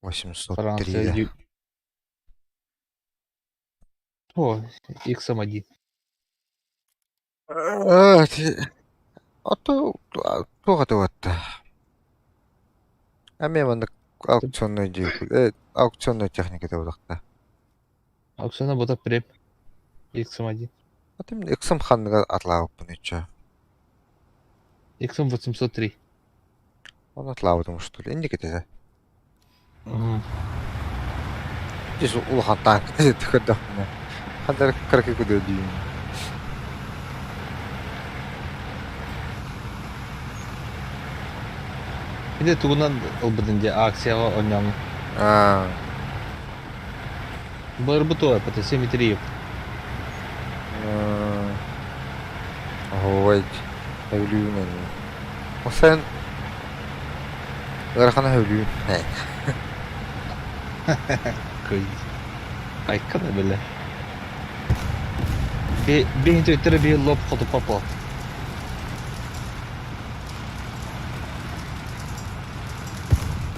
803, Франция. да. О, X-1. А то тугата. Мен анда аукционный техника деп одакта. Аукциона бота прем. X-1. Атым иксам ханныга атлаап бунуча. X-803. Он атлаабытым что ли? Инди кетеде. Здесь улахан танк төхөдө. Хандар караки көдө дийм. Şimdi tuğunan olbudunca aksiyava oynayan. Бар бутоя, пата симметрию. Ой, хөвлүүн. Осан гарахана хөвлүүн. Кой. Ай, когда бля. Би интуитер би лоб ходу попал.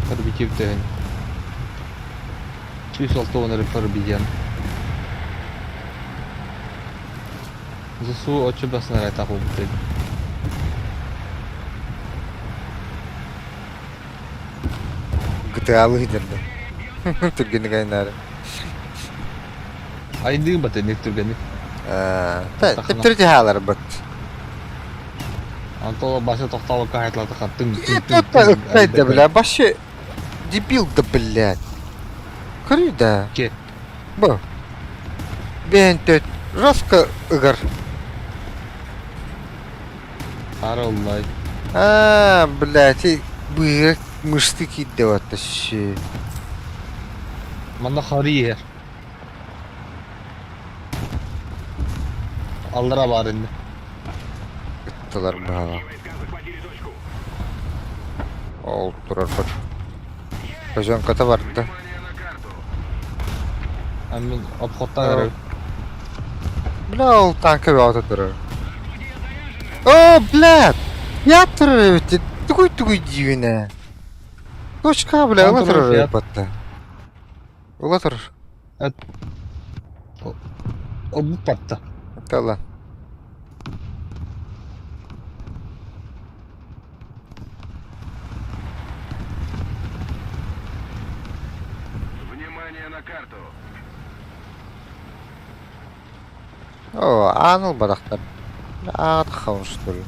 Парбитив тен. Чувствовал то на парбидян. Засу очи бас на райта хубты. GTA-lı giderdi. Türkiye'nin kaynarı. Aydı batı ne türgeni. Teptiri halar bat. Антола башы тоқталы кайтлады хаттың. Это, бля, вообще дебил, да, блядь. Кырый да. Ке. Бу. Бентет. Раска ыгар. Араллай. Блядь, и быгак мышты кидде ватта ши. Манда хария. Аллара бар инде. Тылар бага. Ол турар бар. Кожонката барды. Амин обходта керек. Бля, ол танка бата турар. О, блядь! Я турар өтті. Тугуй дивіне. Точка, бля, ола турар өтті. Ола турар. О, bu patta. Тала. Внимание на карту. О, аныл барақтар. Атқауын что ли.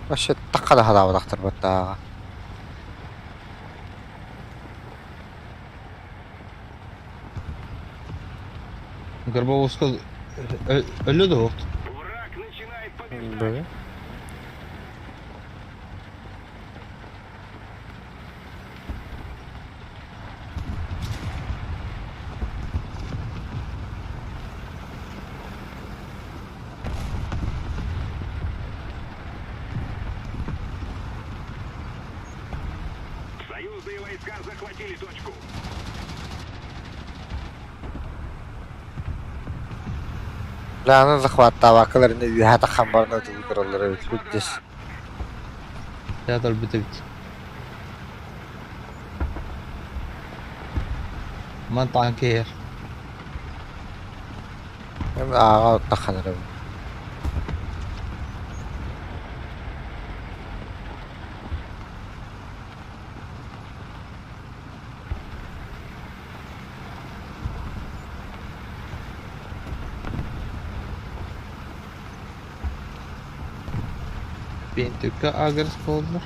Вообще таққада хада барақтар баттаға. Горбовска ölü de oldu. Враг начинает побеждать. Böyle. Союзные войска захватили точку. Lanın захватта вакыларында вихата хамбарна тудыралары өтүлдес. Teatr bitirdi. Man tanker. Hem ağa taqanır. Ben Türk'e agresif oldular.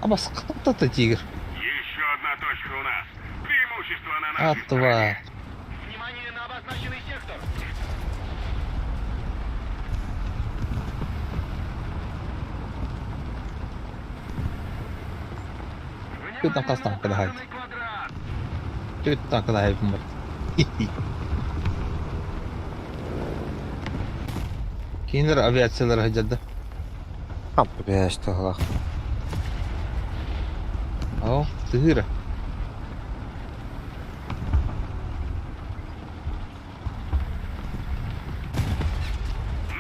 Ama sıkıntı da тигр. Еще одна точка у нас. Преимущество на нашей А, тварь. Внимание на обозначенный сектор. Götden kastan kadar haydi. Квадрат. Götden kadar haydi bunlar. Кейнер авиациялар хажады. Kampı bir işte hala. О, тыгыры.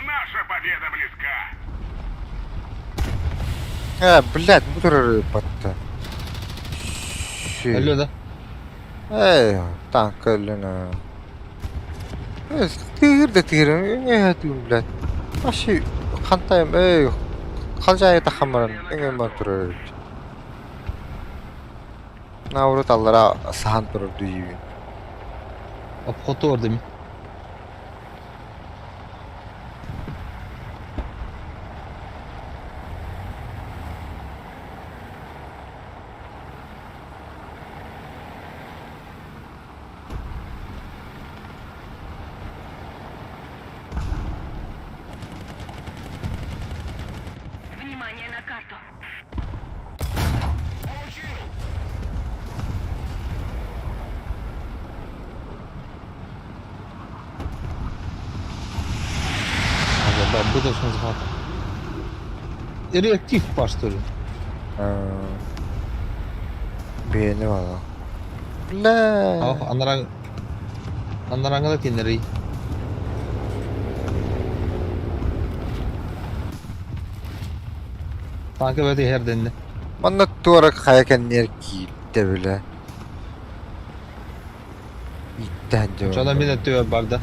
Наша победа близка. Блядь, bu tür battı. Ölüyor da. Tank ölüne. Tığır da tığır. Ne diyorum blядь. Başı kantayım kalcaya taxamıram. Engin batırır. Navrut allara sahan durur düyüyün. Обход ордами. Внимание на карту. Ага, да, бутылочный захват. Реактив паш, что ли? Beğeni valla. Blядь. Ах, анараңа да тенери. Tanka böyle her denli. Bana tuara kayakan yer gitti bile. İtten diyor. Çala bir de tüyo barda.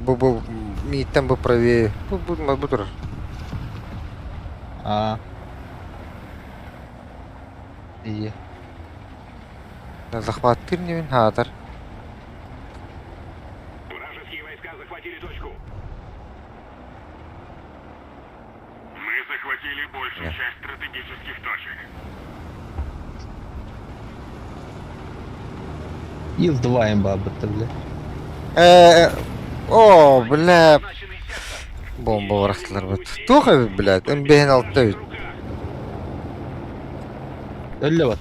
Bu mitten bu правее. Bu dur. Aa. İyi. Захватыр не вин хатар. Вражеские войска захватили точку. Мы захватили большую Нет. часть стратегических точек. Yıldırayım babıttı bile. О, бля, Назначенный сектор. бомба варахтылар бит. Тоха бит, блядь, МБН алтта бит. Öyle bak.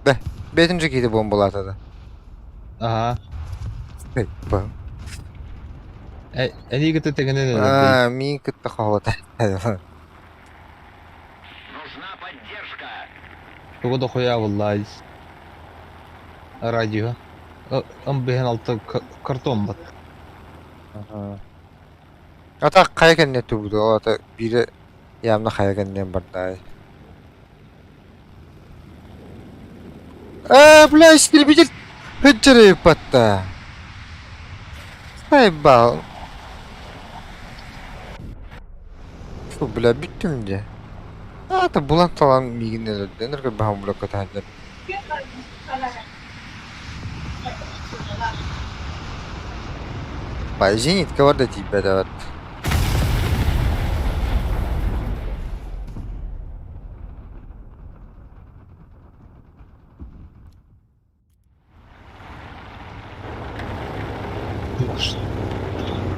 Бе, бетинче кейди бомбалар атады. Aha. Бу. En iyi gıtı tekenden öyle. Мин кытта хавата. Нужна поддержка. Çok da koya vallahi. Radyo. Ama behen altı karton bak. Ата каякен не тубду, ата бири ямна каякеннен бардай. Бля, истребитель хыджырып батта. Сайбал. Фу, бля, биттим де. Ата булан талан мигинелер, денерге бахам блокка тахадер. Бай, зенитка var da тебе, да, вот.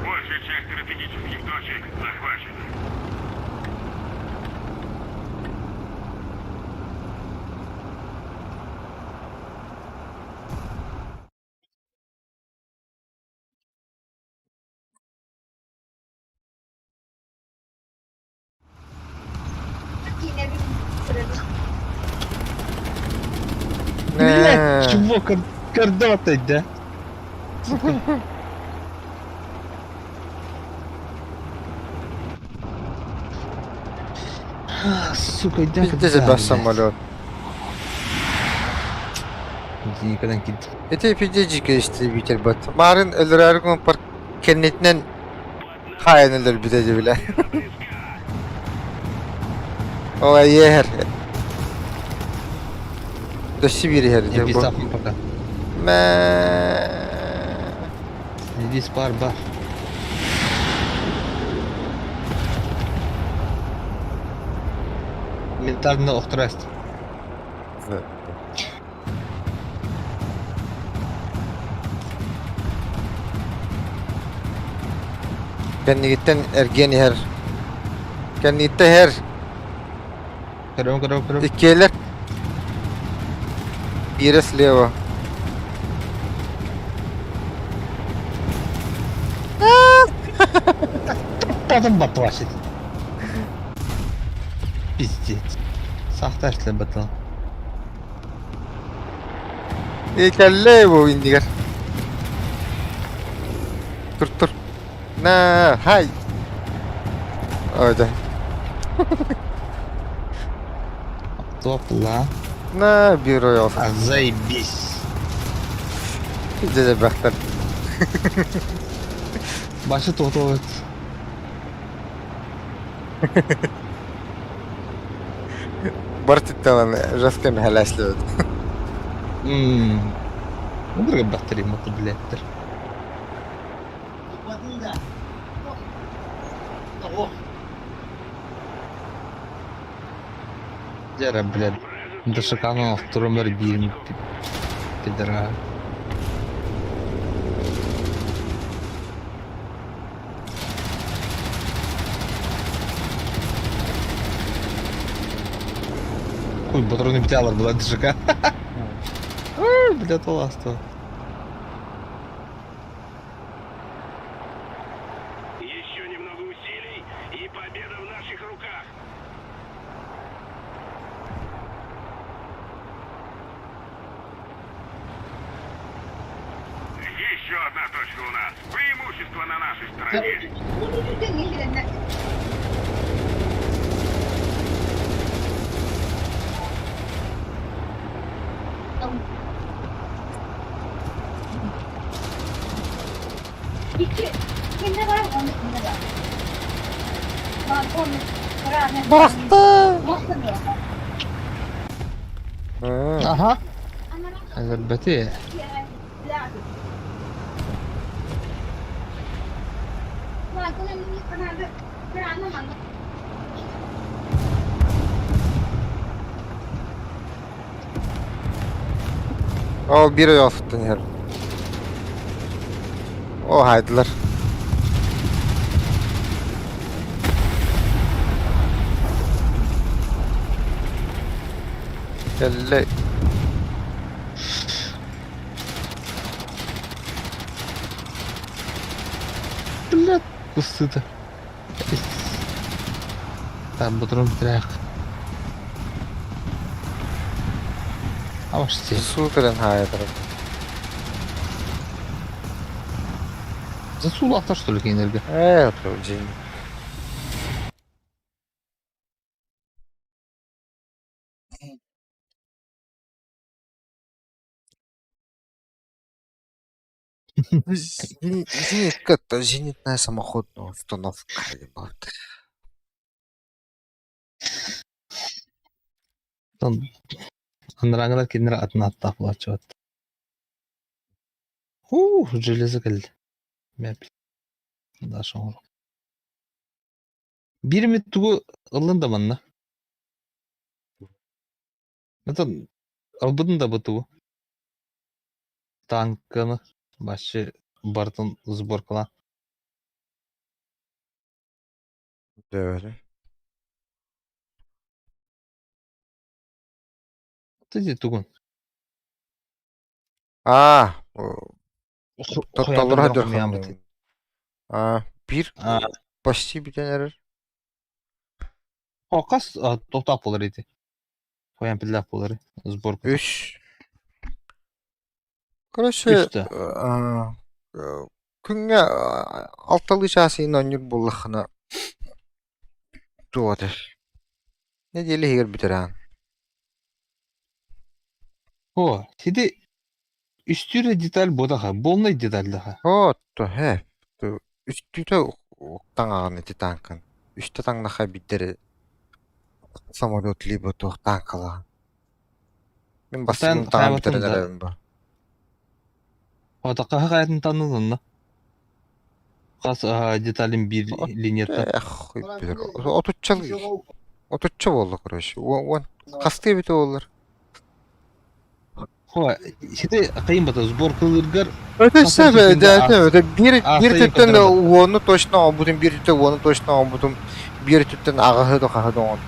Большая часть стратегических точек захвачена. Блять, чего кардатать, да? Сука, да. Bizde de bas самолет. Никогда не кидал. Это пидежик истребитель бат. Марын ölürergün par kennetinden hayan ölür bir de bile. O yer. До Сибири her. Я писал пока. Иди спар, бар. Ментальный охтраст. Kennigitten ergeni her. Kennigitte her. Кырым. İkiler. Biri слева. Потом батвасит. Пиздец. Сахта эшле батал. Кәлле bu индигер. Тур. На, хай. Ойда. Топла. На, бюро yok. А заебись. Cece baktın. Başı totovet. Бартит lan жаскен хәләсле. Мудро бахтери мотоблеттер. Жара, блядь. Дашакану авторомер бирим. Пидора. Ой, патроны пятялар была ДШК. Ой, блядь, ласто. Еще немного усилий, и победа в наших руках. Еще одна точка у нас. Преимущество на нашей стороне. Ага. Elbette. O biri yoktun her. O haydılar. Kelle. Блядь, пусто-то. Там патрон тряк. А ваш стиль. Сутырın haydılar. Засул авто, что ли, энергия? День. Зенитка, то зенитная самоходная установка. ебать. Анраңдар кендер атына аттап лачуат. Железо келді. Мәп. Да шоңыр. Bir метугу ылын да манна. Это албыдын да бытугу. Танканы башы бартын сборкала. Böyle. Ты тугун. Totallara döküldüm. Bir почти bir tane. Хокас тоқтап болар еді. Коян пілләп болар. Сборка. 3. Короче, Üçte. Күнгө алталы часыйын онюр буллахына туотер. Недели хигер битеран. О, сиди üstüre деталь бодаха, болной деталь daha. То хэ. Үстүтө таңаган эти танкын. Үстө таңнаха биттери самолет либо то танкала. Мен басым таңан битерен ба. Отаққа қайтын танылын. Қас деталін bir линията. Отучча болду, короче. Он касты бите болар. Хо, сиди қиын бата сборкалыргар. Bir tütten onu точно обудum, bir tütten onu точно обудum, bir tütten ağahı da kahı on.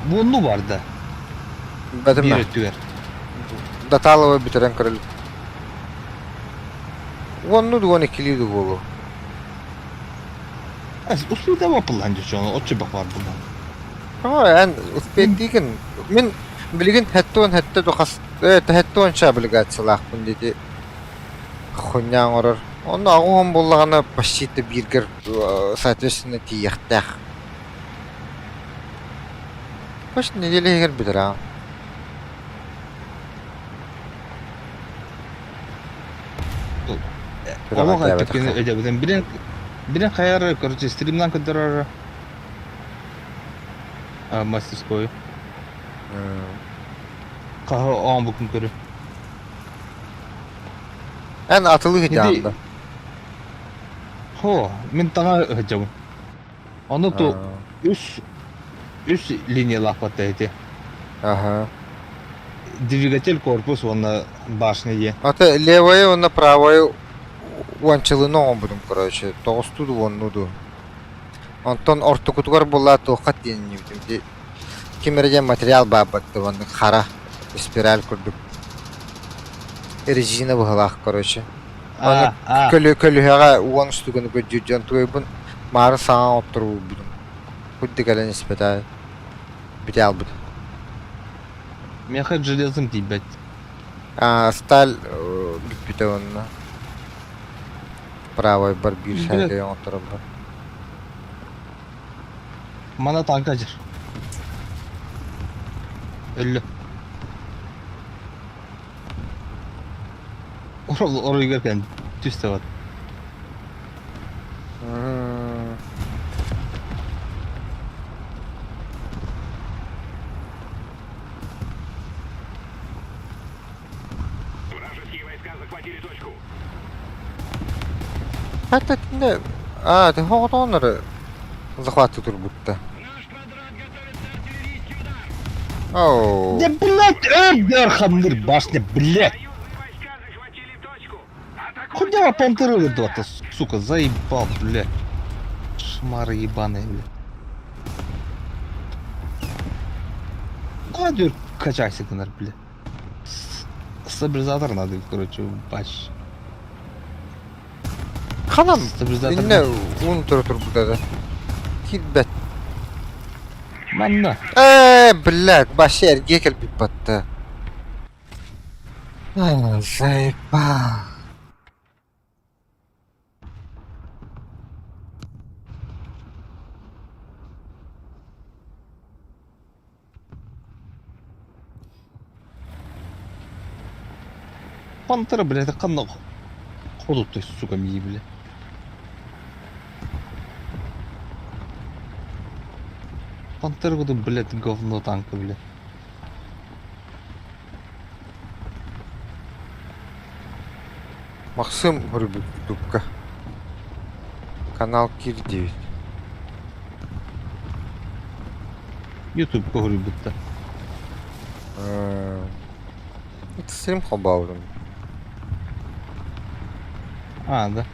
Bunu var da. Bedim Bir ben. ötüver. Datalı bitiren kırıl. Onu da 12'liydi bu. Usul da yapılancı şu an. O çubuk var bundan. En uspettigen min bilgin hette dokas hette onça obligatsiyalar bun dedi. Хуйняң орор. Оны агын боллаганы почти биргер соответственно тиехтах. Почти неделегер бидер а. Олог айтып кеткен өдебеден бірен қайары, короче, стримнан көндірер. Мастерской. Қағы оған бүкін көрі. En atılı hicamda. Хо, мен таңа өтемін. Оны то үш линиялақ баттайды. Ага. Двигатель, корпус, оны башня е. Ата левая, он на правую. Уанчылы ноғын будым, короче. Тоғыстуду, оннуду. Антон ортокутугар болла тоқат дейін невдім. Кемерден материал бабатты, оны қара. Спираль күрдік. Резина бұғылақ, короче. Оны көліғаға уан үстігіні көдден туайбын. Мары саған отыру будым. Күдді кәлі неспетай. Біте ал бұд. Мен қайт железім дейбәт. Сталь бітпіті онына. Правой бар bir şərdə yon oturub. Мана танка жер. Өлі. Орай керкен түсті бат. Вражеские войска захватили точку. Hatta ne? Te hoğda onları захваты turбутта. Наш квадрат готовится артиллерийский удар. Оу. Да, блядь, Берхамнер башня, блядь. Союзные войска захватили точку. Атакуйте! Куда пантеры ведут, сука, заебал, блядь. Шмары ебаные, блядь. Куда качайся, канар, блядь. Стабилизатор надо, короче, бачить. Xanam, Stabilizator. ne unutur turбуда da. Hidbet. Manna. Блядь, başı ergeğe kelbip battı. Zaybal. Пантера, блядь, это канал. Ходут, то есть, сука, мии, блядь. Пантера, буду, блядь, говно танка, блядь. Максим Рубик Дубка. Канал Кир 9. YouTube говорю, будто. Это стрим хобаудом. А, да.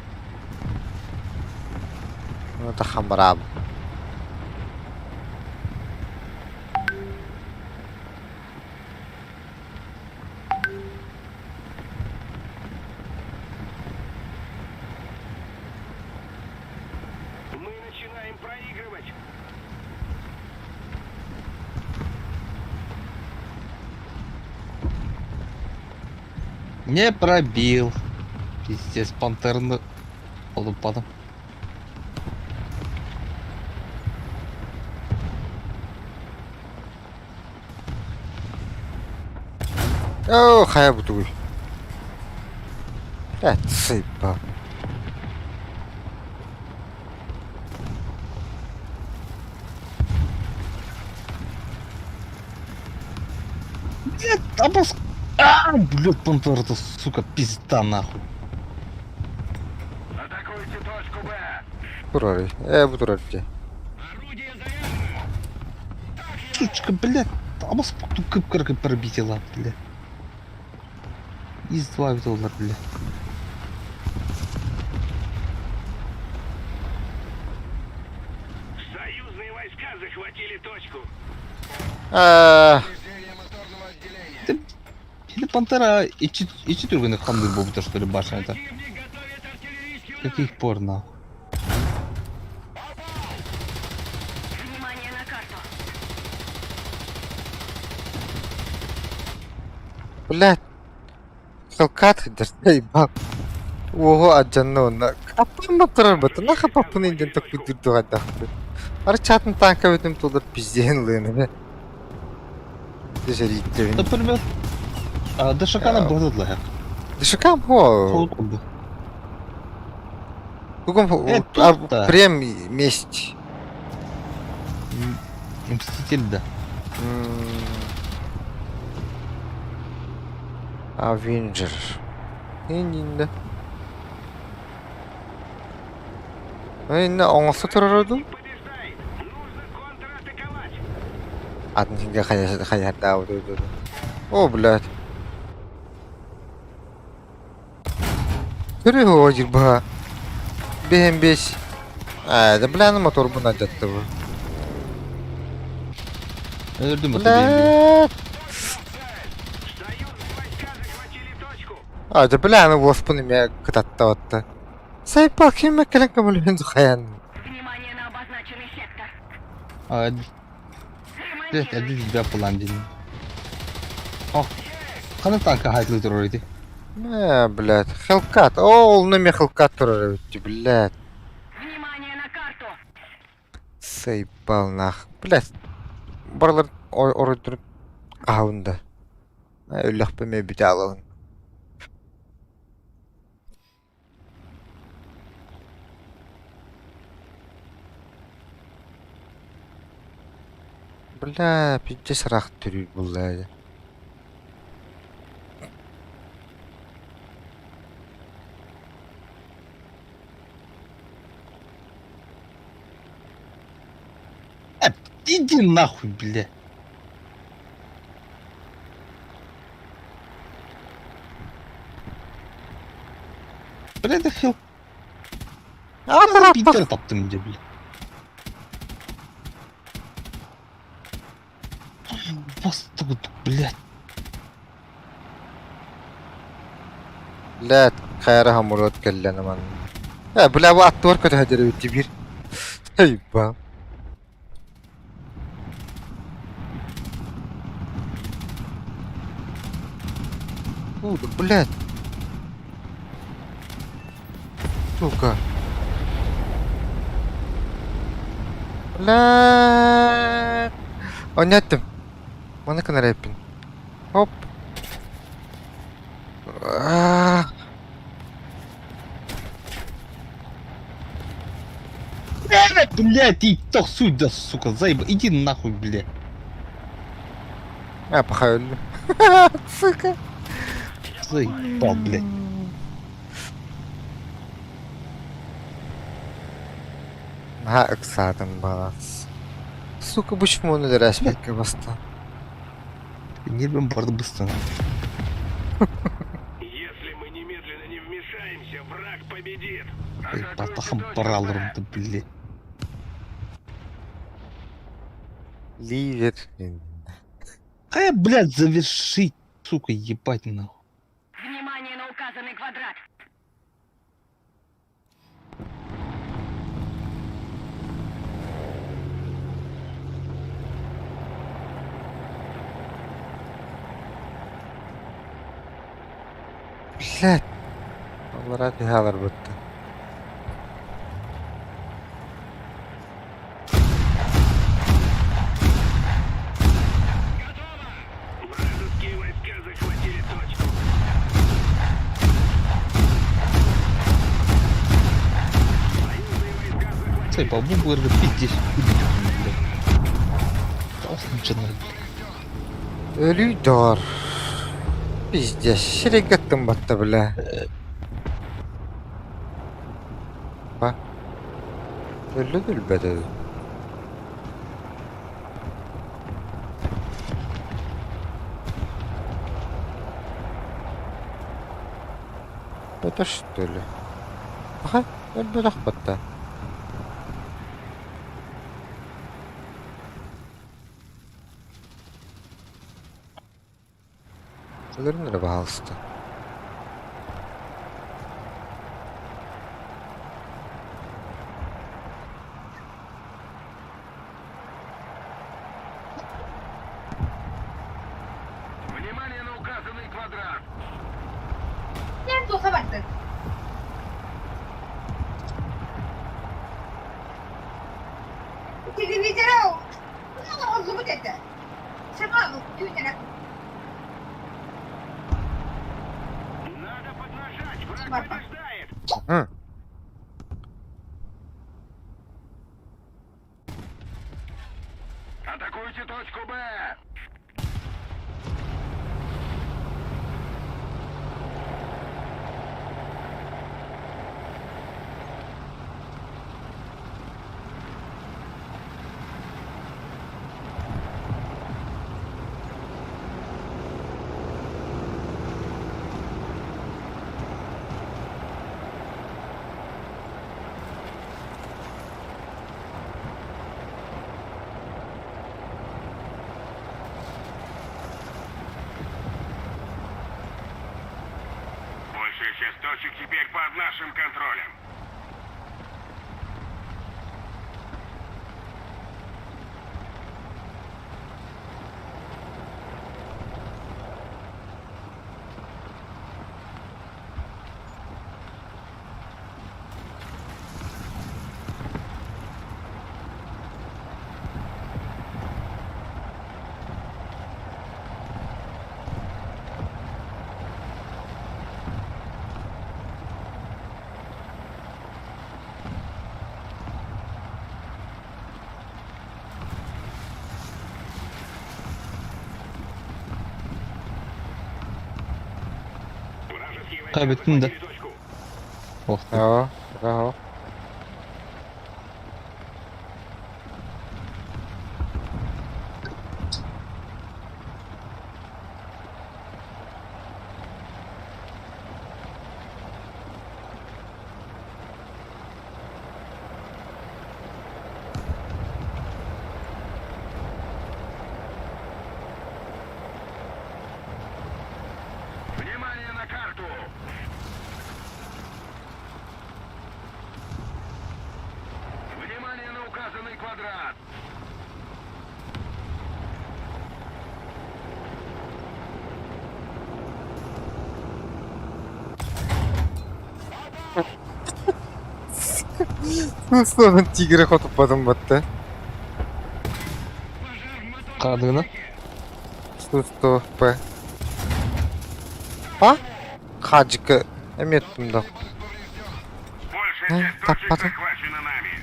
Ну это хамраб. Мы начинаем проигрывать. Не пробил. Пиздец, пантерны. Падом. О, хая бутуй. Сыпа. Блядь, обос... блядь, пантера-то, сука, пизда, нахуй. Атакуйте точку Б. Бурari. Бурari. Орудие заряжено. Сучка, блядь, обос... Кып-кыркы пробитила, блядь. Избавил, блядь. Союзные войска захватили точку. Повреждение моторного отделения. Или пантера и четырёх хандыр был, то что ли, башня это. Противник готовит артиллерийский удар. Каких пор, нахуй. Внимание на карту. Блядь. Хелкат заебал. Ого, аджанна онна. Аппама турар бата. Наха паппын инден так бүдүрдү гадахты. Ары чатын танка өтім толдыр пизден лыны бе. Дежеритте бен. Например, ДШК-на бладыдлы хак. Дышыкам хо. Холод oldu. Бүгін тут да. прям месть. Мститель, да. Авенджер. Енді. Енді оңысы тұрарыды? Побеждай! Нужно контратаковать! Атынсынға қаярда ауды. О, блядь. Түрі о, jirba. Бем бес. Да бляны мотор бұна жатты бұл. Öldüm o tabii. Блядь. Союзные войска захватили точку! Да бляны оспыны ме кытатта отты. Сайпал кеме кәлін көмілі үнді қаян. Внимание на обозначенный сектор. Evet, elde bir yapılan değil. Oh. Kanı tanka hayatlı dururdu. Блядь. Хелкат. О, он ме Хелкат тұрар өтті, блядь. Внимание на карту. Сайпал нах. Блядь. Барлар оры тұрып қауында. Өліқ бөме біте алауын. Бля, пиздец рах түрі бұллайды. Иди нахуй, бля. Бля, это хил. Питер таптым где, бля. Вас тут, блядь. Блядь, қайры хамурат кәлләні ман. Бля, бұл атты орка тәдері өтті бір. Сайпал. Да, блядь. Сука. Блядь. Ойнаттым. Оны кінар әппін. Хоп. Блядь, ты тох сюда, сука, заеба. Иди нахуй, бля. Пахай өлі. Сука. Заебал, блядь. Ықсадым балас. Сука, почему он өлі әспетке басты? Нервым барды быстро. Если мы немедленно не вмешаемся, враг победит! Батахам паралырымды, блядь. Ливер. Блядь, завершить, сука, ебать нахуй. Внимание на указанный квадрат. Блядь. Олар әпіғалар бұтты. Вражеские войска захватили точку! Союзные войска захватили... Заебал, бубу РГ 50, блядь. Классно, начинает. Өлүйдор. Пиздец, шерегеттің батты, бля. Ба. Өлі гүлбәді. Это что ли? Ага, өлі лақпатта. Ölürüm de bağlıstı. Внимание на указанный квадрат. Нет, то собак-то. Телевизора, ну, зовут это. Сама, ну, тюнера. Надо поднажать, враг Собака. побеждает. Hı. Атакуйте точку Б. Большая часть точек теперь под нашим контролем. Вражеские войска Kaybettin de. захватили точку. Oh be. Ja, ja. Внимание на карту. Внимание на указанный квадрат. Sonra tigre kopmadım battı. Karadığını. Sus be. Ha? Hacıkı. Emetim de. Большая часть точек Kapadım. захвачена нами.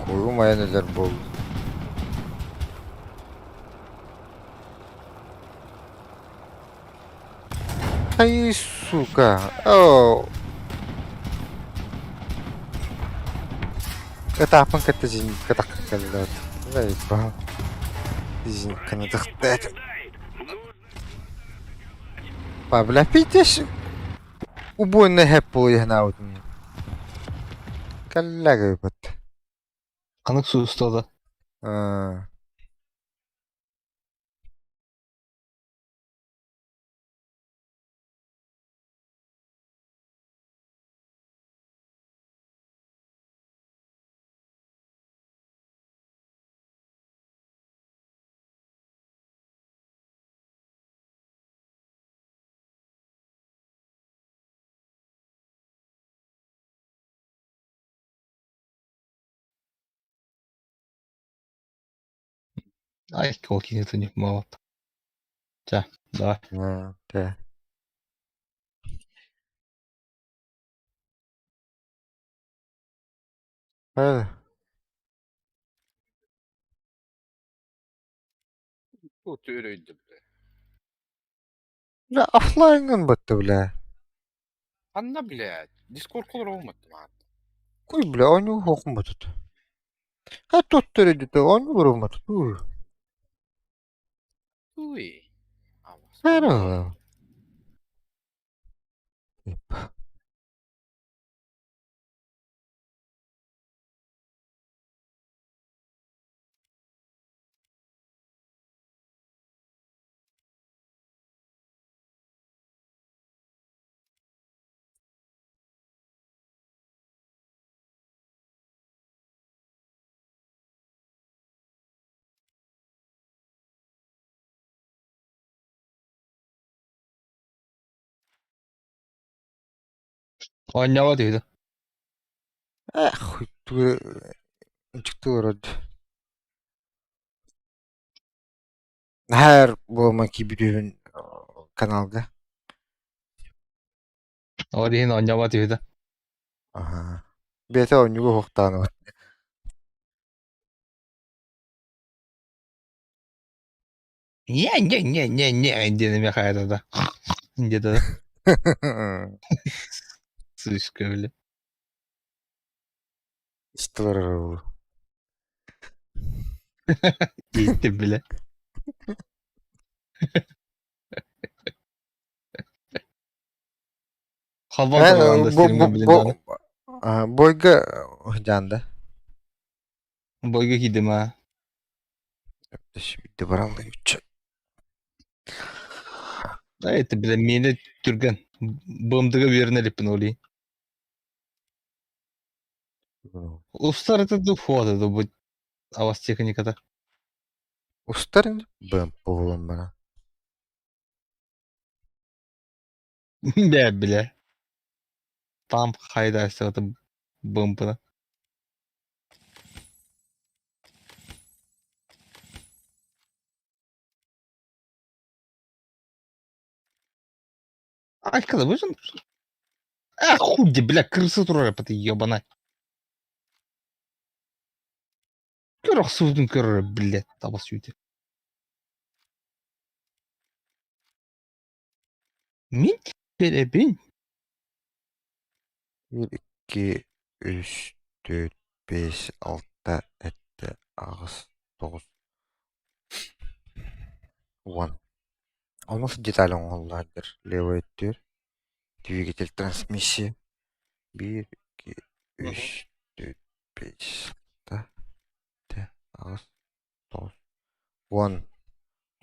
Koyulmaya neler bol. Ay suka. Oh. Ketapang kata jin ketak kelat. Baik bah. Jin kena dekat. Побеждает. Pabla pites. Ubun hep bu yana udun. Kallaga bat. Kanık su ustadı. Ha. Ай, колки это не помогает. Тя, давай. Ha. De. Hadi. Тут öyleydi bile. La offline'ın battı bile. Anla блядь. Discord kolor olmadı lan. Kuy bile oyunu okumadı. Ha tutturdu da oyunu vurmadı. Uy. Ama Her Ойнава дейді. Хуйтугу инчиктүү ороод. Her болма кибирүүн каналга. Орийн ойнава дейді. Аха. Бэсэ онюгу хугтаана. Не, дедами хайрада. Где-то слишком, бля. История. Yetti bile. Havan tarafında stream'den bilincanı. Бойга жанды. Boyga gidim ha. Şimdi бараллай үчү. Это, бля, мені түрген. Бымдыға вернеліппін олей. Устар это духота, это будет. А у вас техникада. Устарын бым болом бара. Бля. Там хайдайся это бымпына. Ай, когда выжил? А, худи, бля, крыса турапа ты ебаная. Көрөк судың көрі, бля, таба сүйді. Мен беребин. 1, 2, 3, 4, 5, 6, 7, 8, 9, 10. Olması деталь оңоллардыр. Левый өттөр. Двигатель трансмиссия. 1, 2, 3, 4, 5, 6, 7, 8, 9, 10.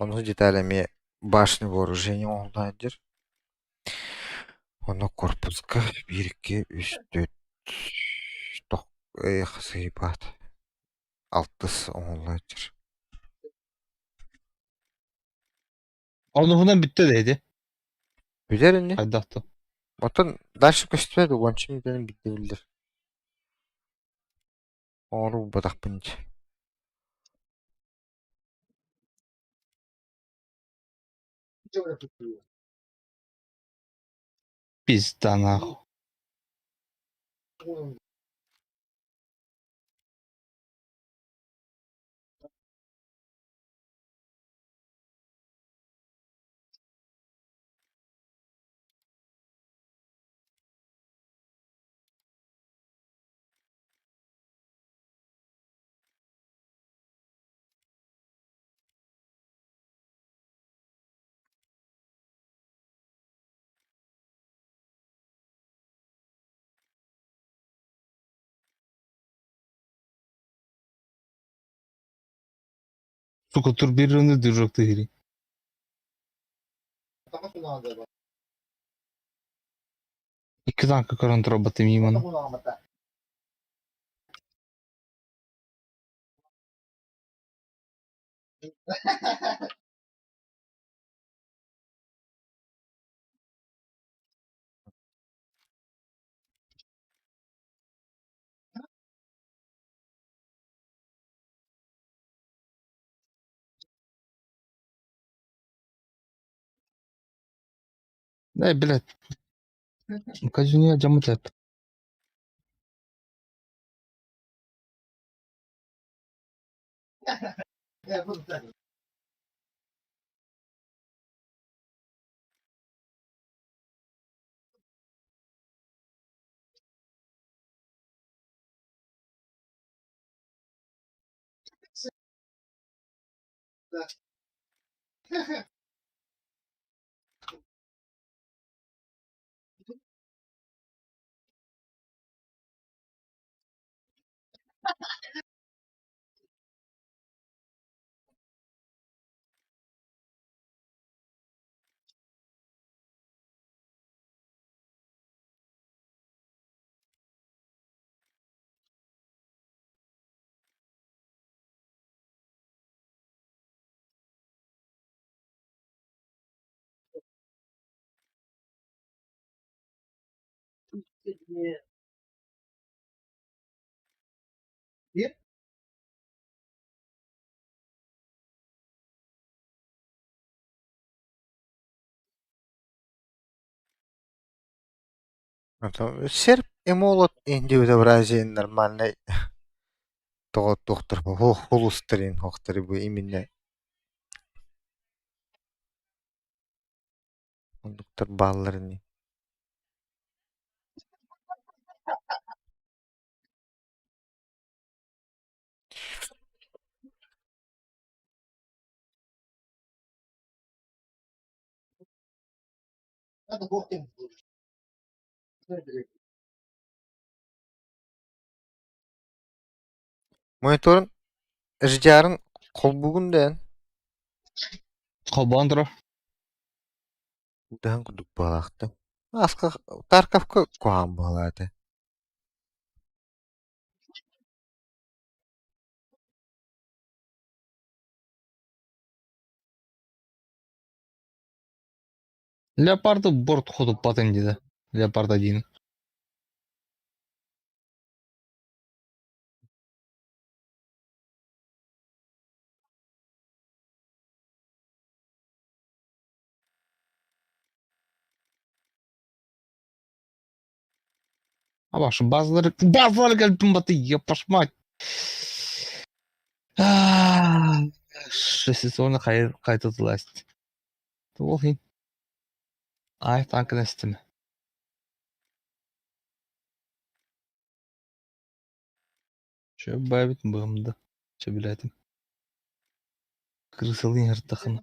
Onun деталями башни вооружения оңоллардыр. Оны корпуска 1, 2, 3, 4, сыйбат. 6 оңоллардыр. Onu bundan bitti deydi. Üzerinde. Haydi attı. Otun дальше көстүбөдү ончу миден битти билдир. Ору батак бинчи. Пизда нахуй. Сука, турбированный движок ты гри. İki tanka karın robotu miyim onu? Дай, блядь. Казюня camı tep. Серп эмолот индивидуализация нормальный то доктор холустерин доктор bu именно доктор балларыны. Мониторun HDR'ın kolbuğundan Колбан тұра. daha kuduk balaktı. Aska Tarkovka kuan baladı. Леопарды борт ходып батын деді. Леопард 1. А ваши базлары келіп баты, епаш мать. 6 қайтытыласт. Ол хин. Ай, танкын әстімі. Шö бәбіт бұғымды. Шö біләтім. Крысылын ертіқын.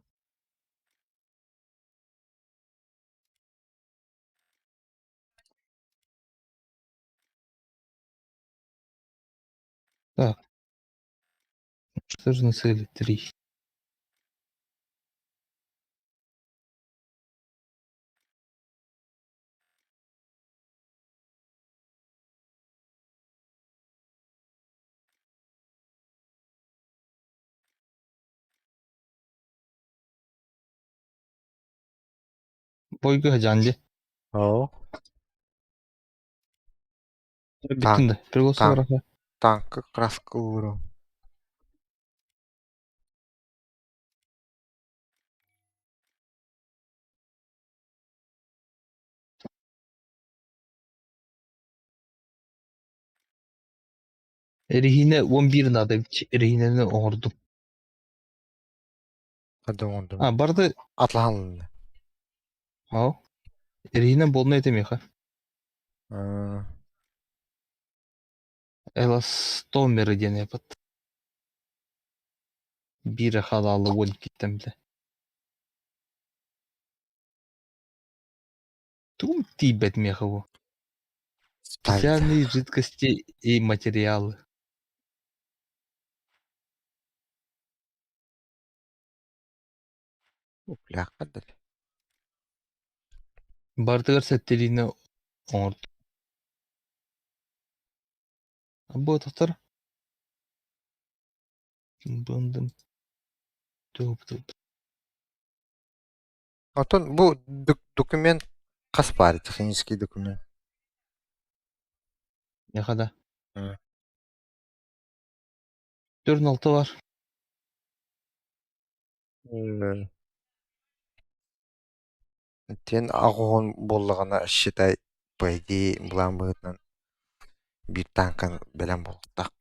Так. Что же на цели? 3. Бойга жанды. O Биттинді. Пригласы танк. бараха. tankı kraskı vuru. Erihine 11 надо. Erihine оңырдым. Hadi ondu. А, барды. Atlahanlı. Ау. Erihine болна етемеха. Эластомер ден епат. Бире халалы ол киттем біле. Тум тибет мехову. Специальные жидкости и материалы. Plakadır. Бардығар сәттеріне оңырды. Бұл тұқтар. Бұндым. Төп. Atın bu dokument kas bari технический документ. Не қада? Hı. 4-6 var. Тен ағуын болығына считай по идее бұлан бұғытынан bir tankın белен болықтақ.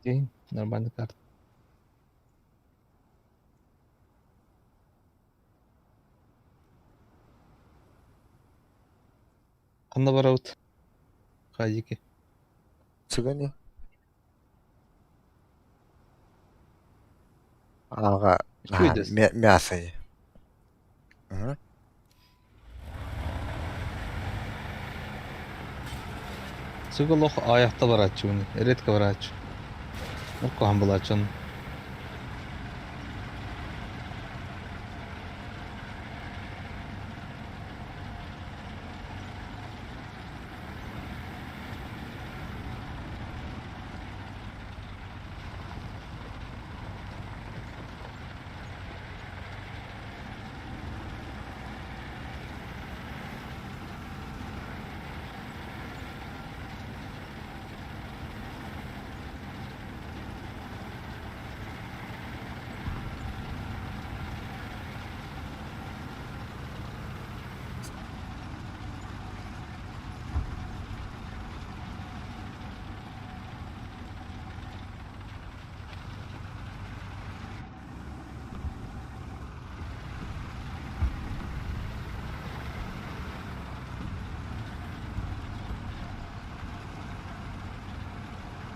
Окей, нормальный карта. Қанда барауыт? Хадики. Цыгане. Аға Көйдес. мясо. Hı. Sıgılıq ayaqda var açı bunu. Redka var açı. Okkan bula açın.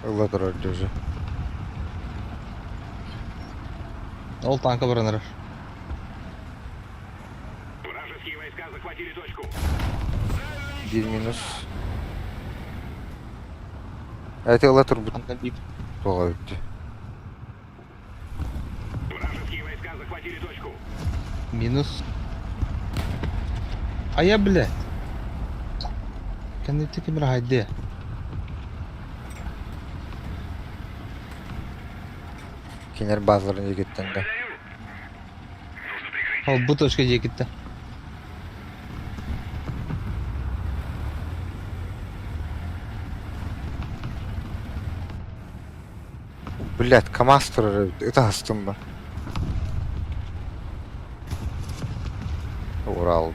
Ылла турар уже. Ол танка бараныр. Вражеские войска захватили точку. 1 минус. Әйті ылла тур бұт Танка бип. тоға өтті. Вражеские войска захватили точку. Минус. Ая, блядь. Kan inte kimra haydi. Кенер базаларын егеттен де. Al bu toşka gitti. Блядь, КамАЗ турар. Это астым ба. Урал.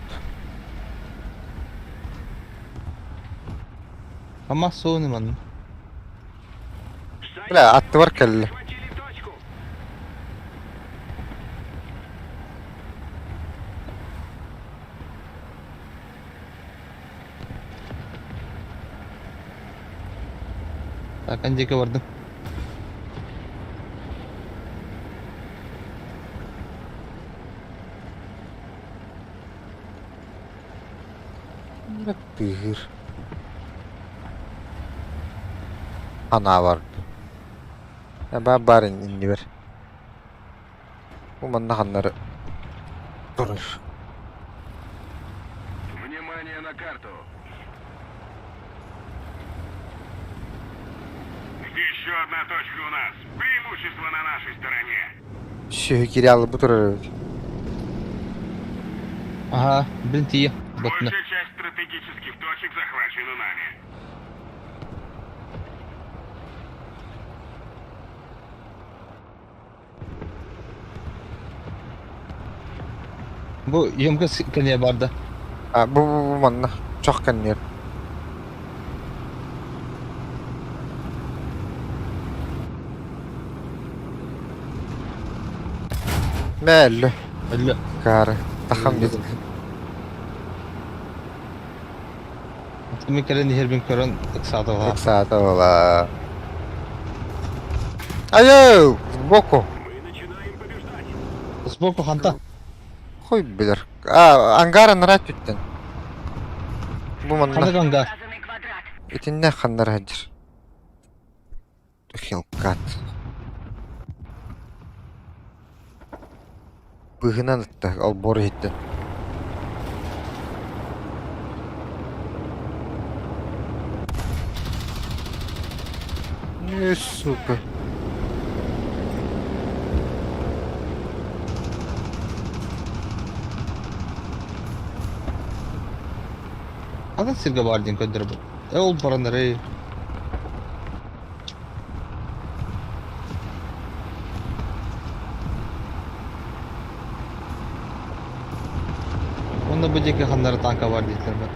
Ama soğunu man. Бля, атты бар кәлі. Захватили точку. Tak önceki vardım. Тыгыр. Ана бар. Барин инди бер. Bu маннаханнары турар. Внимание на карту. Еще одна точка у нас. Преимущество на нашей стороне. Şu kiryalı bu турар. Aha, bintiye. Batını. Большая часть стратегических точек захвачена нами. Bu yumkası kaniye barda. Bu manna çok kanyer. Mel. Öyle. Karı. Takım dedik. Kimi kere nehir bin kören ıksadı var. Tek saate ola. Ayo! Boku. Мы начинаем побеждать. Sboku hanta. Koy bilir. Angara nara tütten. Bu Hanta manna. kanka. Указанный квадрат. İtinne kanlar hadir. Hilkat. Bıhınan ıttı. Al boru hitti. Ne suka. Hada sirga bardin köndürü bu. Ol paranları. Onda bu ceki hanları tanka var diyetler bak.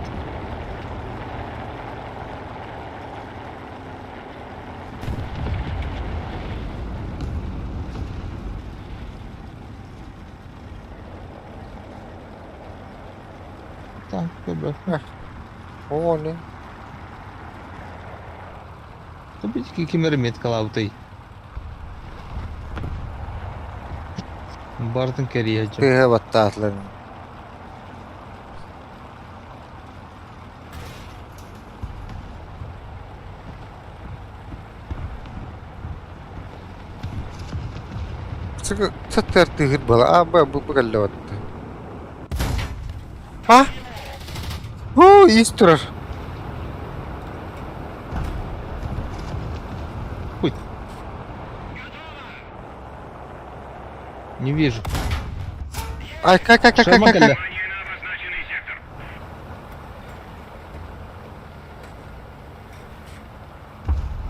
Tank bırak. O ne? Tabii ki kimleri met kalavutay. Bardın keriye hacım. Kıha battı atların. Sıkı satır tığır bala. Bu galle battı. Ha? İyi durar. Не вижу. Ay kay. Шерман geldi. Внимание на обозначенный сектор.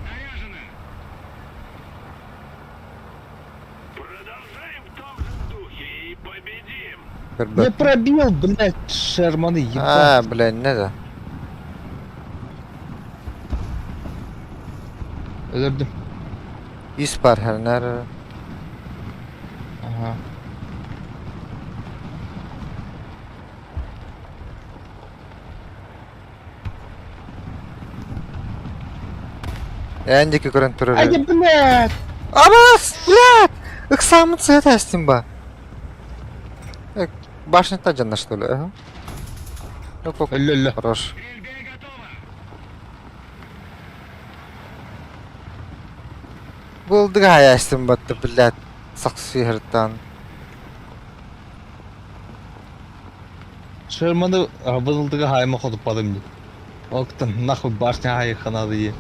Заряжено. Продолжаем в том же духе и победим. Не пробил, блядь, Шерманы, ебать. Ha, bilen ne de. Öldürdüm. İspar her nere. Aha. Önceki görüntüleri. Hadi блядь. Абас, блядь! Их самый цвет астимба. Башня та жанна, что ли? Ага. Ну, как Ля-ля. хорош. Стрельбе готово. Был другая астимба, ты, блядь. Саксфигертан. Шерманы бызылдыга хайма ходуп падым ди. Октан нахуй башня хайханады е.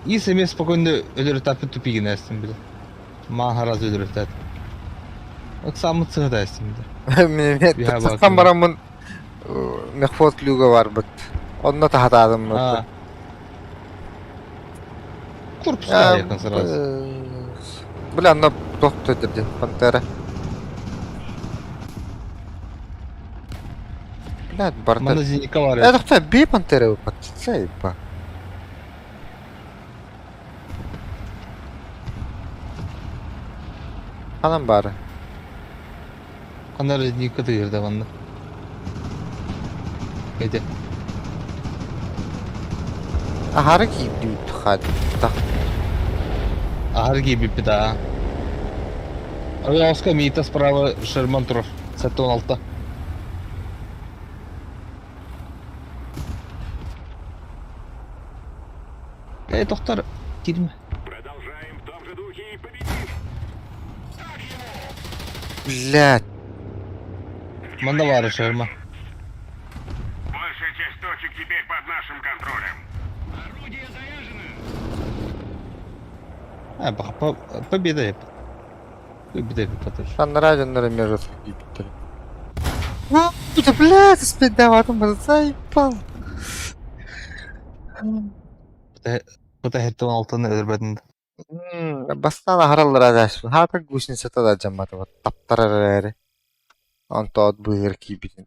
Исе мен спокойно өлөрөтапы тупиген астым биле. Мага раз өлөрөтат. Оксамы цыгда астым биле. Мен саксан барамын мехфот люга var бит. Онна тахатадым мы. А. Корпуска якын сразу. Бля, она доктор dedi. Пантера. Блядь, бартер. Мана зеника бар. Это кто? Бей пантеры подцепай, ба. Анам бары. Канар зеника тыгырда ванда. Эде. Ахары киіп дүйт хад. Так. Ахар gibi bir daha. Оска мита справа Шерман Туров. Сәтті 16. Эй, тоқтар, кирме. Продолжаем в том же духе и победим. Блядь. Манда бар Шерман. Большая часть точек теперь под нашим контролем. Орудие заряжено. Победа я. Победа я потом. Шаннара жаннары между гибиттер. Это, блядь, спеть даватым, заебал. Bu da hette 16'ını öldürmedin. Бастан ахараллар адаш. Хата гусин сата да жаммата ба. Таптарар. Антод быгыр кибитин.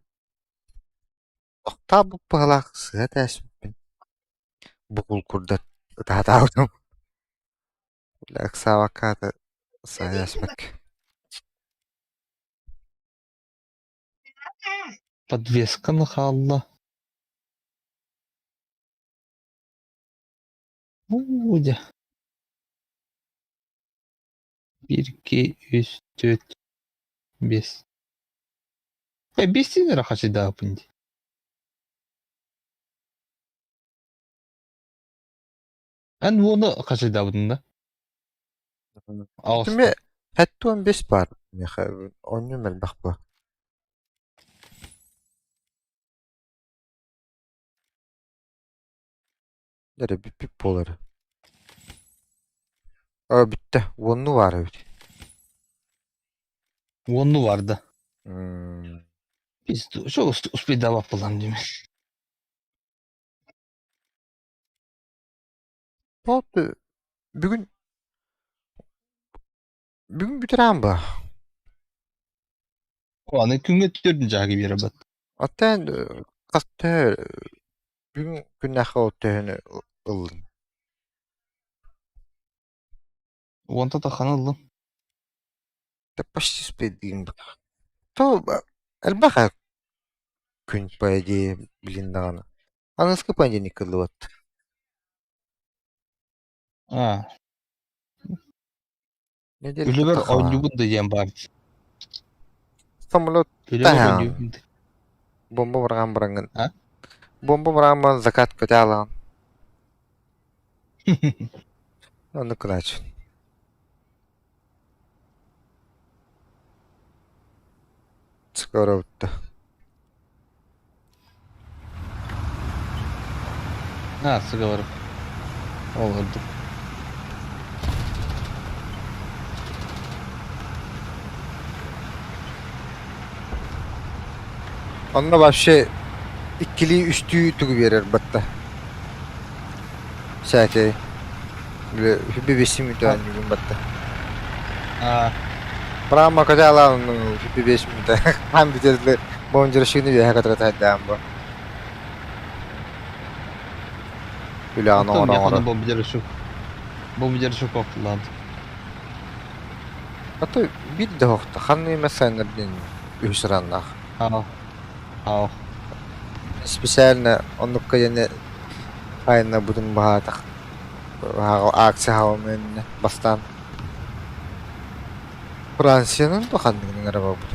Окта бу палак саташ. Букул курдат. Татаудам. Лак саваката саясмак. Подвеска нахалла. Уде. 1, 2, 3, 4, 5. 5 lira kaçı daha yapınca. Ben bunu kaçı daha bunda? Ağustos. Тиме хаттуан бес бар. Меха оннумер бахба. Дәре бип болар. Битте. Онну var öyle. Onu vardı. Hmm. Biz de çok uspay daha yapalım değil mi? Oldu. Bugün bitiren bu. O anı künge tütürdün gibi yere bat. Hatta kastı bugün günahı otağını ılın. Onda da kanalım. Да почти спидим. То البخا كنت по идее, блин, да. А на скопанде не кладут. Ha. Неделю Ölüver такова. oyuncu bu da yem var. Самолет Ölüver Tamam. oyuncu. бомба врагам бранган. А? Бомба врагам закат котяла. Onu kılaç. Skoro bitti. Ha, sigara. Olurdu. Onunla başka ikili üstü tuğu verir batta. Şakay. Böyle bir besim müdahale gün batta. Ha, Brahma kaca alalım bir besim müdahale. Hem bitirdi. Boncara şimdi bir hakikaten taydam bu. Böyle ana Baktım ona yakında ona. bombileri şu. Bombileri şu koktulandı. Hatta bir de hokta. Hangi mesela bir üsranlar. Ha. Ha. Spesialne onlukka yine ayna budun bahatak. Aksi havamenine bastan. Fransa'nın da kandıgının araba budun.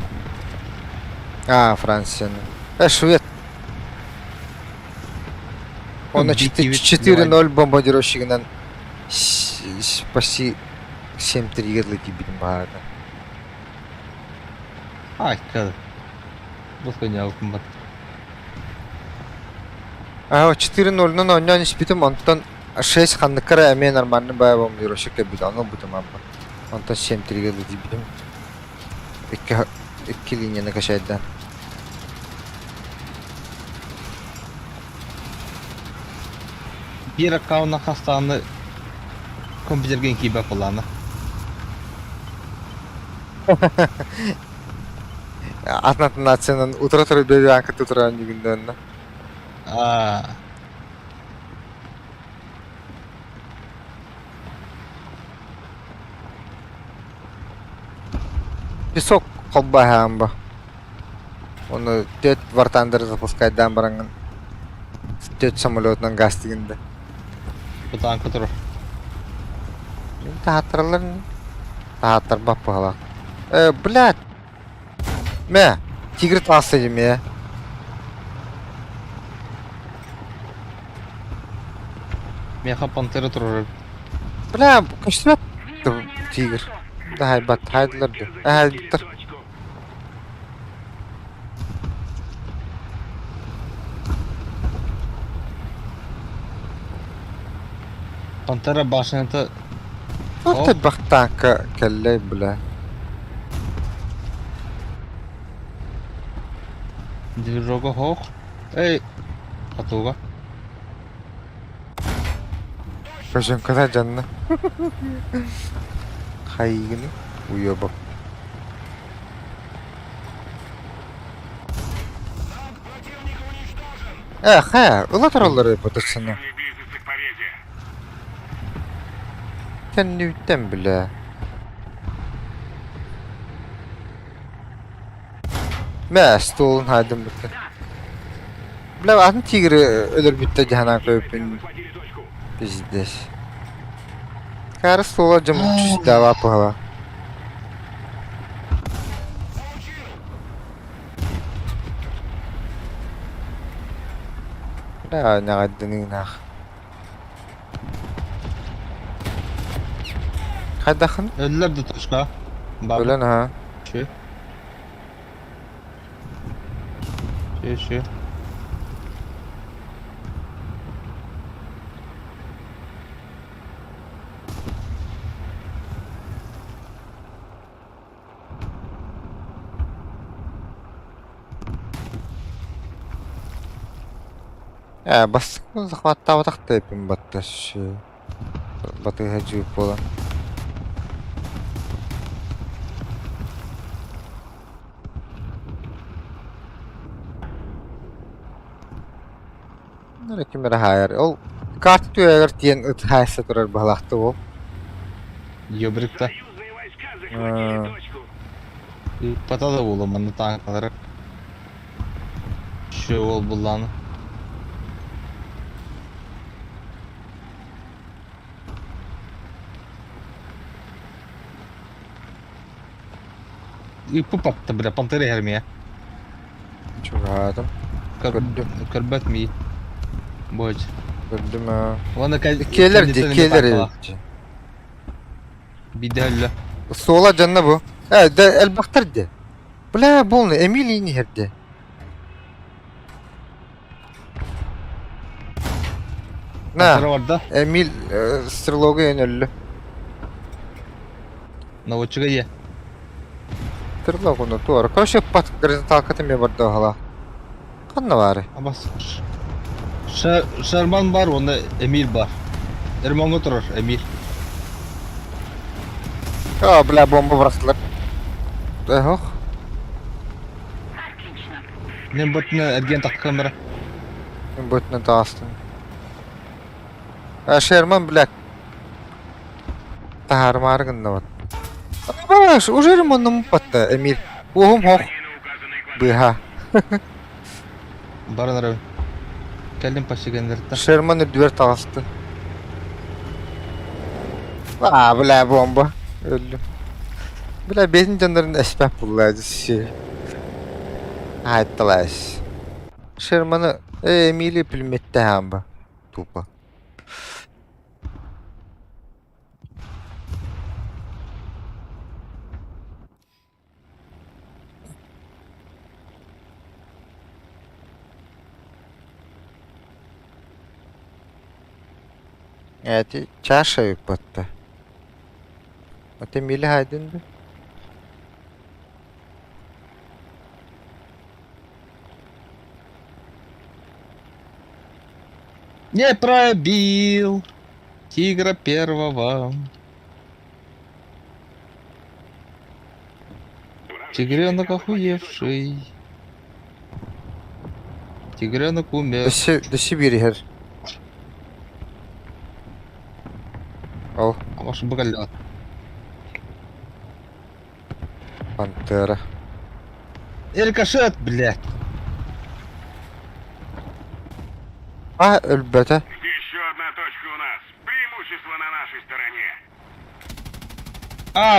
Fransa'nın. Şved. Ona çıktı BTV 4-0 бомбардировщигинен почти 7-3 герлики билим баада. Ay kadar. Bu konuya okumak. 4-0'дан оннан испитим онтон 6 хандыккара эме нормальный бая бомбардировщик кебит аны бутум амба. Онтон 7-3 герлики билим. Iki линияны кашайдан. Bir akavna hastanı kompütergen gibi kullandı. Атнатын нацияның утра туры беби анкыты туран югүндөн. Aa. Песок колбаха амба. Оны тет вартандыр запускайдан баранган. Тет самолетнан газ тигинде. Bu tankı durur. Tahatırlar ne? Tahatır bak bakalım. Блядь. Мә, тигр тасыйым я. Meha pantera durur. Бля, каштырап Внимание на тигр. карту. Да, бат, хайдылар ды. Биттер. Pantera başını Вот ты бахтанка келлей, бля. движога hoch. Ey. Katuga. Көжен кыда жанна. Хайгыны. Уёбак. Улатыр олары потырсыны. Они близятся к победе. Sen ne ütten bile. Mə, stolun haydım bitti. Bile atın tigri ölür bitti cihana köpün Захватили точку. bizdes. Karı stola camı çüş dava pıhava. Bile ne gaddının nah. Kaydakın Öldüler de точка. Bak. ölen ha. Şey. Şey. Басtık mı захваттап атақ та епін батташ. Батыға жүйіп болан. Nere kimere hayır. Ol kartı tüyeler diyen ıt haysa durar bağlaktı o. Yöbrükte. Союзные войска захватили точку. Patada buldum onu tank olarak. Şu ol bulanı. İpi pattı bre pantera hermiye. Çok rahatım. Gördüm. Kırbet mi? Boş. Gördüm ha. Ona Dikeler. Bir de öyle. Sola canına bu. De el baktırdı. Bula bolnu Emil yeni herdi. Sıra Na, var da. Emil Sırloğ'a yönelli. Наводчика ye. Sırloğ'unu doğru. Koşup batıklarını takatım ya barda hala. Kanna var. Ama Şerman var, onda Emil var. Erman oturur, Emil. Ya bula bomba bıraktılar. Oh. Отлично. Ne batına ergen takı kamera. Ben bötüne dağıstım. Sherman Black. Tahar margında var. Bak, уже ремонтом патта, Эмиль. Ухум хох. Быха. Baran arabı. Geldim paşa gönderdi. Sherman düver tağıstı. Bula bomba. Öldüm. Bula benim canların esbab bulaydı şey. Hayttalaş. Sherman'ı Emil'i pilmette hamba. Tupa. Evet, çarşı yok battı. Emil'i haydın mı? Не пробил тигра первого. Тигренок охуевший. Тигренок умер. Dışı biri her. Al, Ama şu bakalım. pantera. Элькашет, блядь. Ölbete. Еще одна точка у нас. Преимущество на нашей стороне.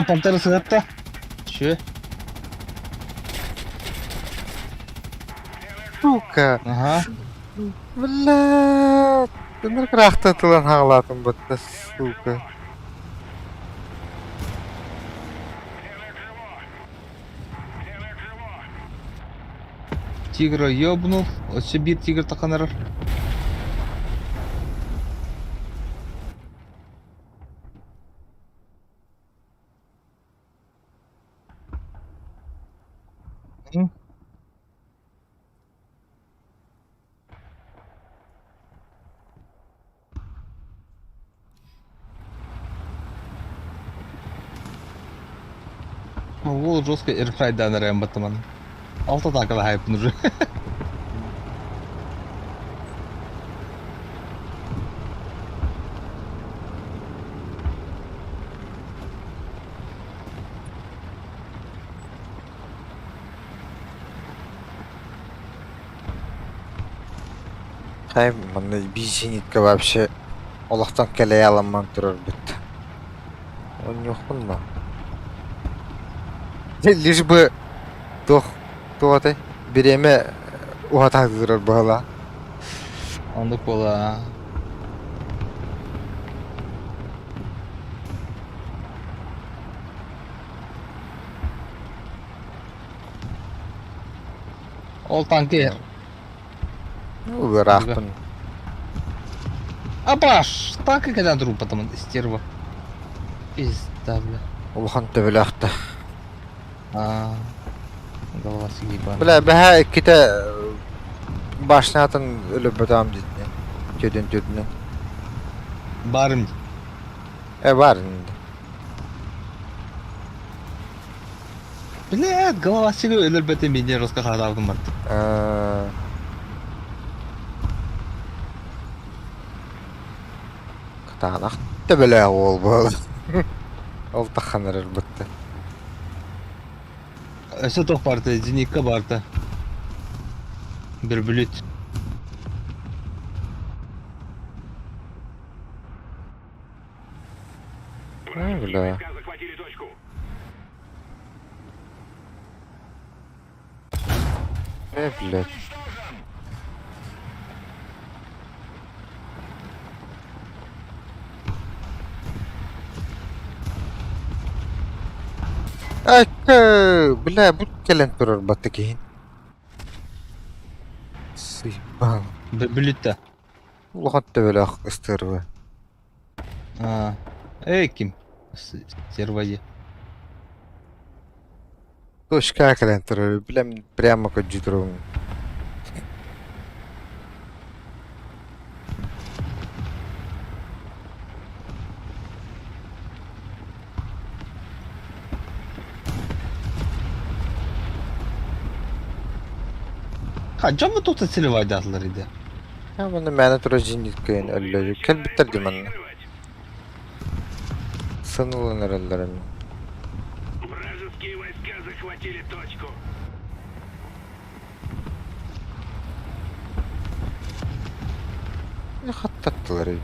Пантера сыгатта. Че? Сука. Ага. Блядь. Bunlar kıraqta atılan ağlatım batta, сука. Тигра ёбнул. Вообще бит тигр таканар. Ол жестко эрфрайда нараем батаман. Алты такала хайпын уже. Hayır, bana bir jinitke вообще Allah'tan keleye alanman durur bitti. Он yok bunda. Лишь бы туғатай, биреме уғатақ durur bağla. Andık bola. Ол танки yer. Uğraştın. Апаш! Танки когда друг потом стерва. Пизда, бля. Ulan tebelakta. Голова съебана. Bile beha ikkite başına atın ölüp ödem ciddi. Tüdün. Барым. Var indi. Блядь, голова себе өлөр бетен менде раскахат алдым бар. Kıtağınak tebele ol bu. Ol taxanır elbette. Öse тоқ барды, зенитка барды. Bir бүлет. Bile. Войска захватили точку. Блядь. Akka, bile bu gelen durur batı keyin. Sıyban. Bülütte. Ulan da böyle ıstırı. Ha. Kim? Сервази. Точка gelen durur. Bilem прямо каджудрун. Kaça mı tuta Silvay'da atlarıydı? Ya bunu məni tura jinnitkeyin öllücü. Kel bitirdi bana. Sanılın herhallerim. Вражеские войска захватили точку. Ne hattattılar ya.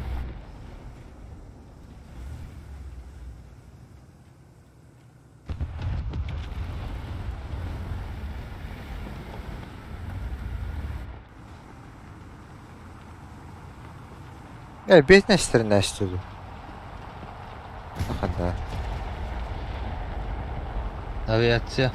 Bet nəşləri nə istədi? Ne kadar? Aviatsiya.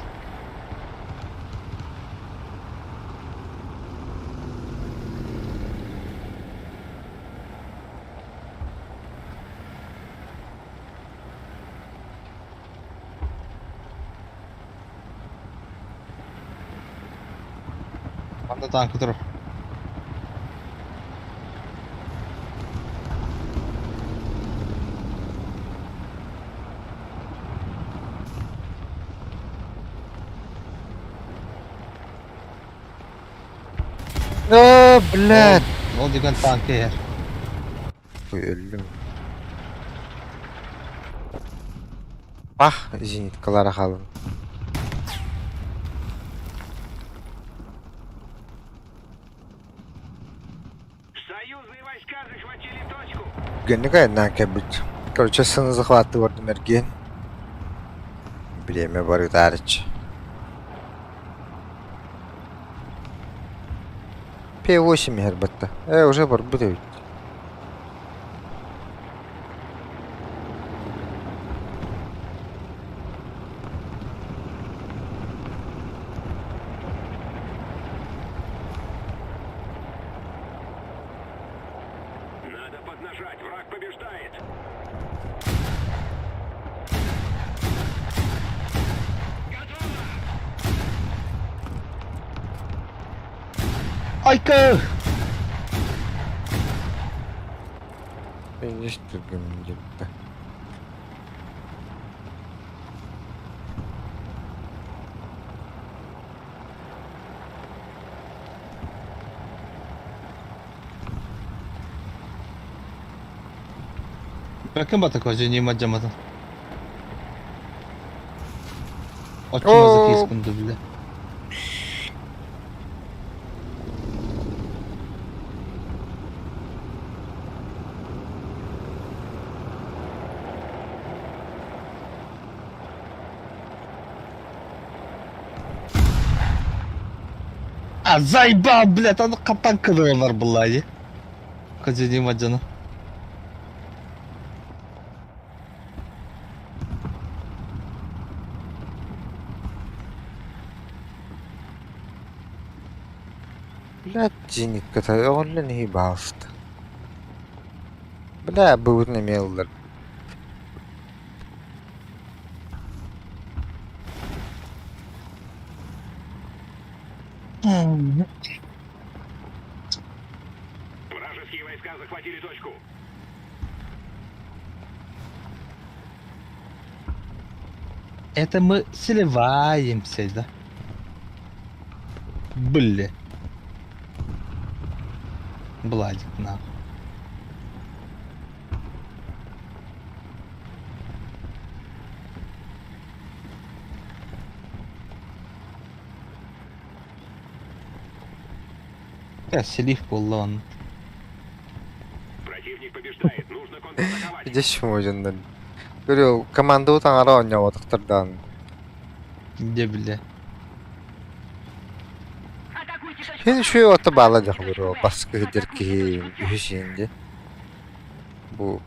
Anda tankı durur. Блядь! O digan tankı yer. Ой, öldüm. Ah, zenitkılara kalın. Союзные войска захватили точку. Günlük ayından kebit. Короче, sını захваты vardı mergen. Bileme var tarih. P8 herbatta. Уже var bu da bitti. Надо поднажать, враг побеждает. Aykı! Ben hiç durgun gitti. Bakın batak hoca niye macamadan. Açmazlık Oo. iskındı bile. Azayba блядь, onu kaptan kırıyorlar vallahi. Kocacığım acını. لا تجيني كتر ولا هي باست. بلا بودنا ميولر. Вражеские войска захватили точку. Это мы сливаемся, да? Бля. Бладик, нахуй. Я селивку лон. Противник побеждает, нужно контратаковать. Gidişim ucundan. Görüyor komanda utan ara oynamadıktırdan. Где, бля? Атакуйте точку. Şimdi şu ota bağlayacak bu baskı edir ki Hüseyin'de. Bu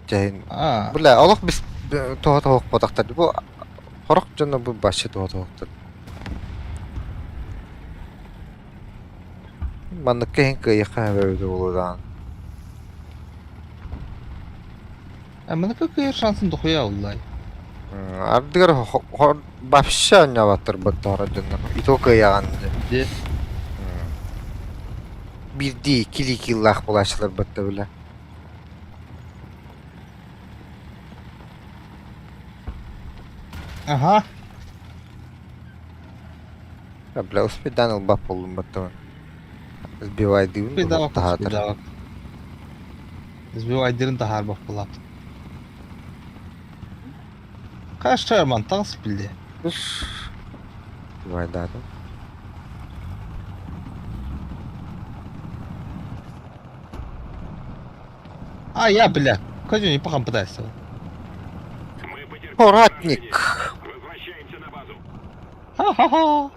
Cahil. А, Bula oluq biz toğa toğuk bodaktır. Bu Хорох жана бу башы тоотоктор. Маннык кен кыйыка бөдө болудан. Әміні көкейер шансын дұқия олай. Ардыгар вообще анябаттыр баттара жана. Ито кыяган. Де. Бирди кили-киллах булачылар батта биле. Ага. Бля, успедан албап болдум батта. Сбивай дивин. Спидавак, спидавак. Збивай дирин тахар бақ болап. Қаш шарман тағыс білді. Сбивай дадым. А, я, бля. Козю не пахам пытайся. Мы потерпели Поратник. поражение. Возвращаемся на базу. Ха-ха-ха.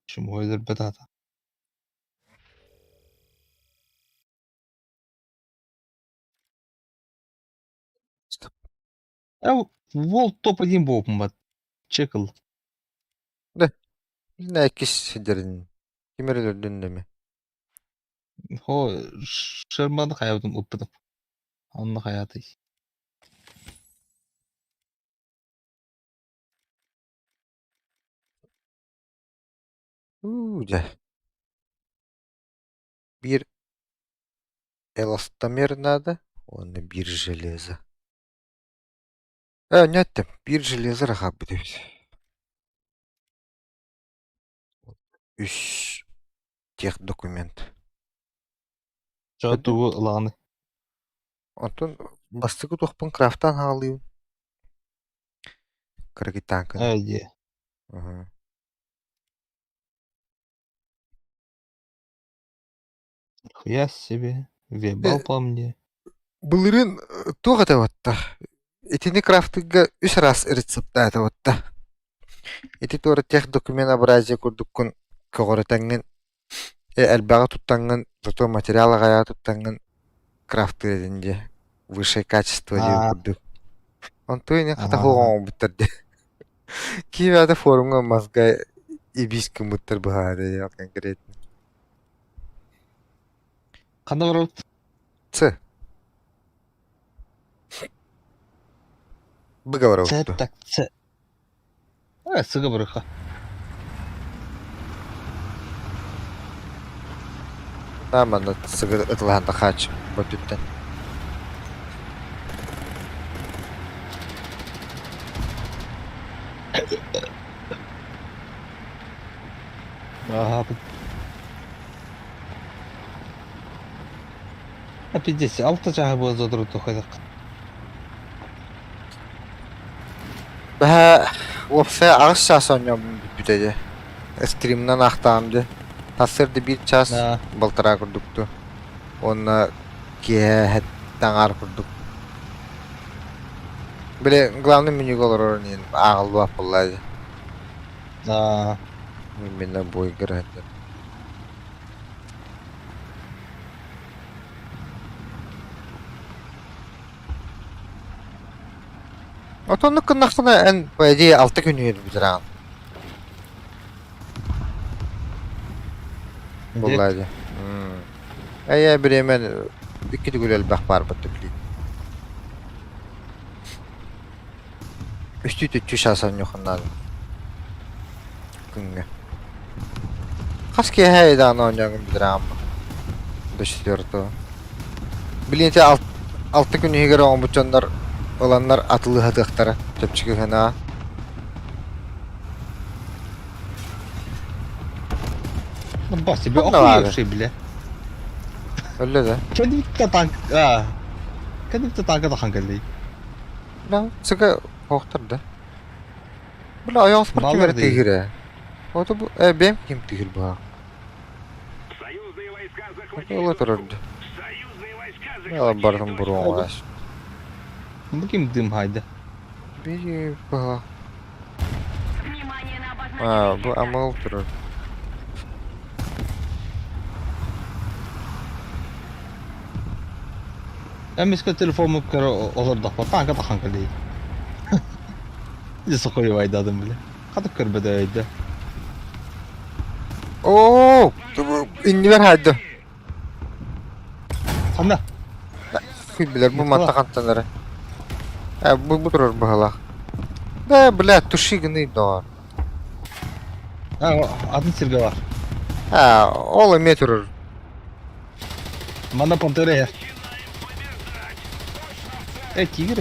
Чему ойдыр бітата? Әу, вол топ-1 болпын бат. Чекл. Ne kis sidirin. Kimerlerdin mi? Хо, шарманы хаябдым ұппыдым. Анны хаяты. Да. Bir эластомер надо. Он bir железо. Не ettim. Bir железо рахаб битебиз. Үш тех документ. Жатуы ыланы. Онтон бастыгы тохпун крафтан халыйым. Кыргытанкын. Әйде. Хуя себе. Вебал по мне. Былырын тоға да ватта. Этини крафтыга үш раз рецепта да ватта. Эти тора тех документ абразия курдуккун когоретаңын элбага туттангын зато материалы гая туттангын крафты edince высшее качество А. деп курдук. Онто не хата Ага. хогон буттерди. Кийбада форумга мазга ибиским буттер бахады я конкретно. Қандай бар олды? Ц. Быгавар Ц, олду. так, Ц. Сыға бұрықа. Намана сыгы ытлаханда хач ботуттан. Ага. Пиздец, алты жағы бұл зодыру тоқайдық. Бәһә опса агыс час ойнам бүтеде. Стримнан ахтамды. Тасырды bir час Да. балтыра курдукту. Онна ке таңар курдук. Биле главный меню колор нен агыл бап буллайды. Да. Именно бой играть. Отонны кыннахтана эн по идее 6 күн үйрүп битираган. Буллайды. Әйе биремен 2 түгүлел бак бар бу түклү. Үстү түчү шасан жокундан. Күнгө. Каски хайдан ойнаган битираган. До 4. Билете 6 күн егер омбучандар olanlar atılı hadıqtara töpçükü hana. Бас тебе Ну, ладно. охуевший, бля. Öyle de. Кәдімтті танк... А. Кәдімтті танка да ханкалей. Lan sıkı kokturdu. Böyle ayağın spor Vallahi kimere değil. tigire. O da bu benim kim tigir bu ha. Союзные войска Öyle захватили. dururdu. Союзные войска Ya захватили. bardım burun uğraş. Бұл кем дым хайды. Bir bu. Внимание на Ha обозначенный bu сектор. amal durur. Әмеске телефон мүмкірі олар да танка да ханкалей. Bizi sokuyor aydadım bile. Kadık kırbede öyle. Oo, indi ver hadi. Sana. Bilir bu Yatala. mantak antanları. Bu durur bu hala. Da блядь, туши гны да. Ha, adın sirge var. Ol emet durur. Bana pantera ya. Тигр.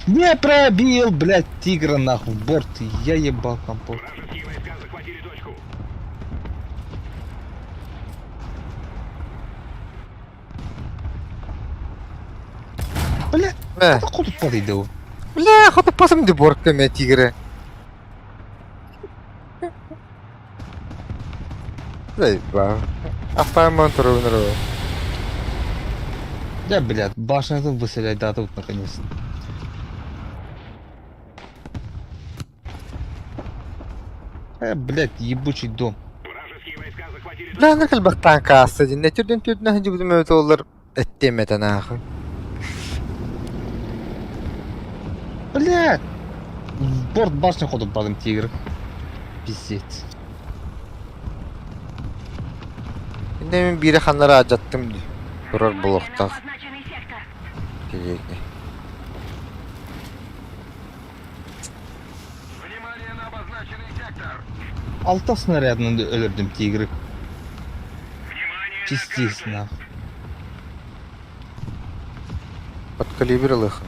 Не пробил, блядь, тигра нахуй в борт. Я ебал компот. Вражеские войска захватили точку. Блядь, Ne? откуда подойду? Бля, хата пасым ди борт эме тигре. Эй, ба. Апаймон турунру. Да, блядь, башню выселять да тут наконец. Блядь, ебучий дом. Вражеские войска захватили точку. Бля, накал бактан каста дин. Нетюрден тюдна хажибдым эме толлар. Эттемете нахуй. Блядь! В борт башни ходит падом тигр. Пиздец. Demin biri xanlara acattım di. Durur Внимание bulukta. на обозначенный сектор. Diyecekti. Внимание на обозначенный сектор. Altta снарядно ölürdüm tigri. Внимание Пиздец нахуй. Подкалибрил их.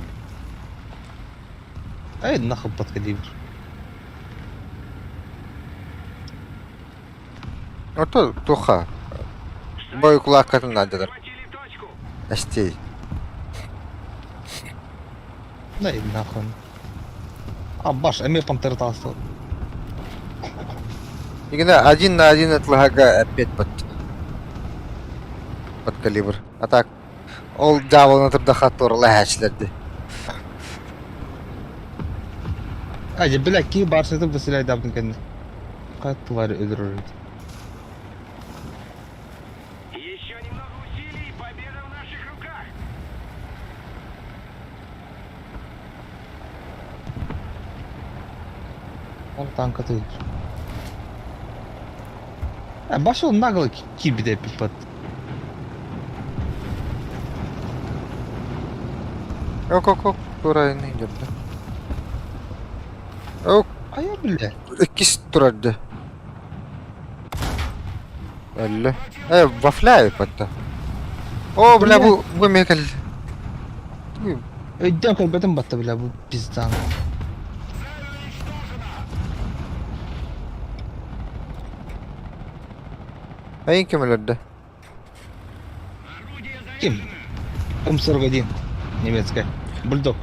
Ай, нахуй под калибр. Ото туха. Бой кулак катын надыдыр. захватили точку. Әстей. Да и нахуй. А, баш, эме пантера тасы. Игна 1 на 1 отлага опять под калибр. А так ол дабыл натырда хатторла хәчләрде. Ай, блядь, ки башны выселять дабдың кәнде. Кайт тварь öldürür. Еще немного усилий, победа в наших руках. Al tanka değil. Baş ol nagle ki bir de pipat. Yok. Buraya ne gidiyordu? Yok. Aya bile. İkisi durardı. Öyle. Vaflayı patta. O bile bu mekel. Ödden kalbetim battı bile bu bizden. Ayın kim öldü? Kim? М41. Немецкая. Бульдог.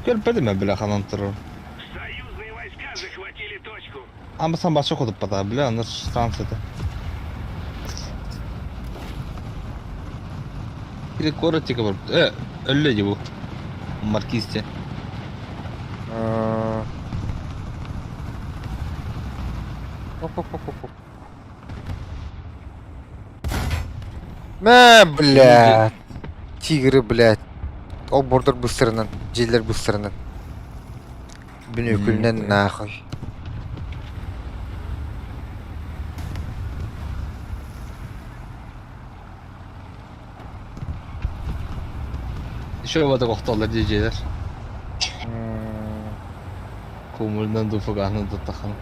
Körpedim ben bile kanan tırır. Союзные войска захватили точку. Ama sen başka kutup pata bile onlar Fransa'da. Biri Koratika var. Öyle bu. Markizce. Оп. Блядь. Тигры, блядь. О, бордер быстрынан. Жерлер быстрынан. Бünökülden нахуй. Şöyle vada koktalar diyecekler. Kumuldan dufugahını da takalım.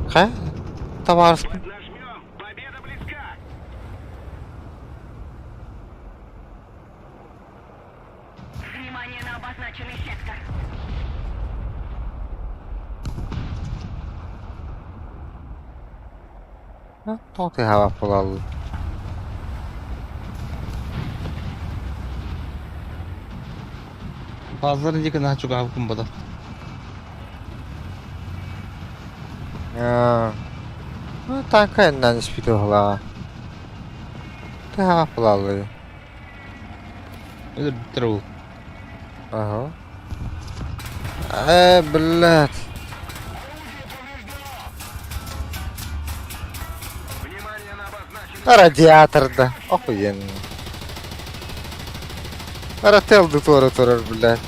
Ха? Товарищ. Поднажмем, победа близка. Внимание на обозначенный сектор. To'g'ri hava bo'ladi. Bazıları diyecek daha çok abi kumbada. Tanka yandan ispiti bo'la. To'g'ri hava bo'ladi. Öldürttür ol. Ага. Блядь. Внимание на обозначенный... Радиаторда. Охуенно. Рателды тоже турар, блядь.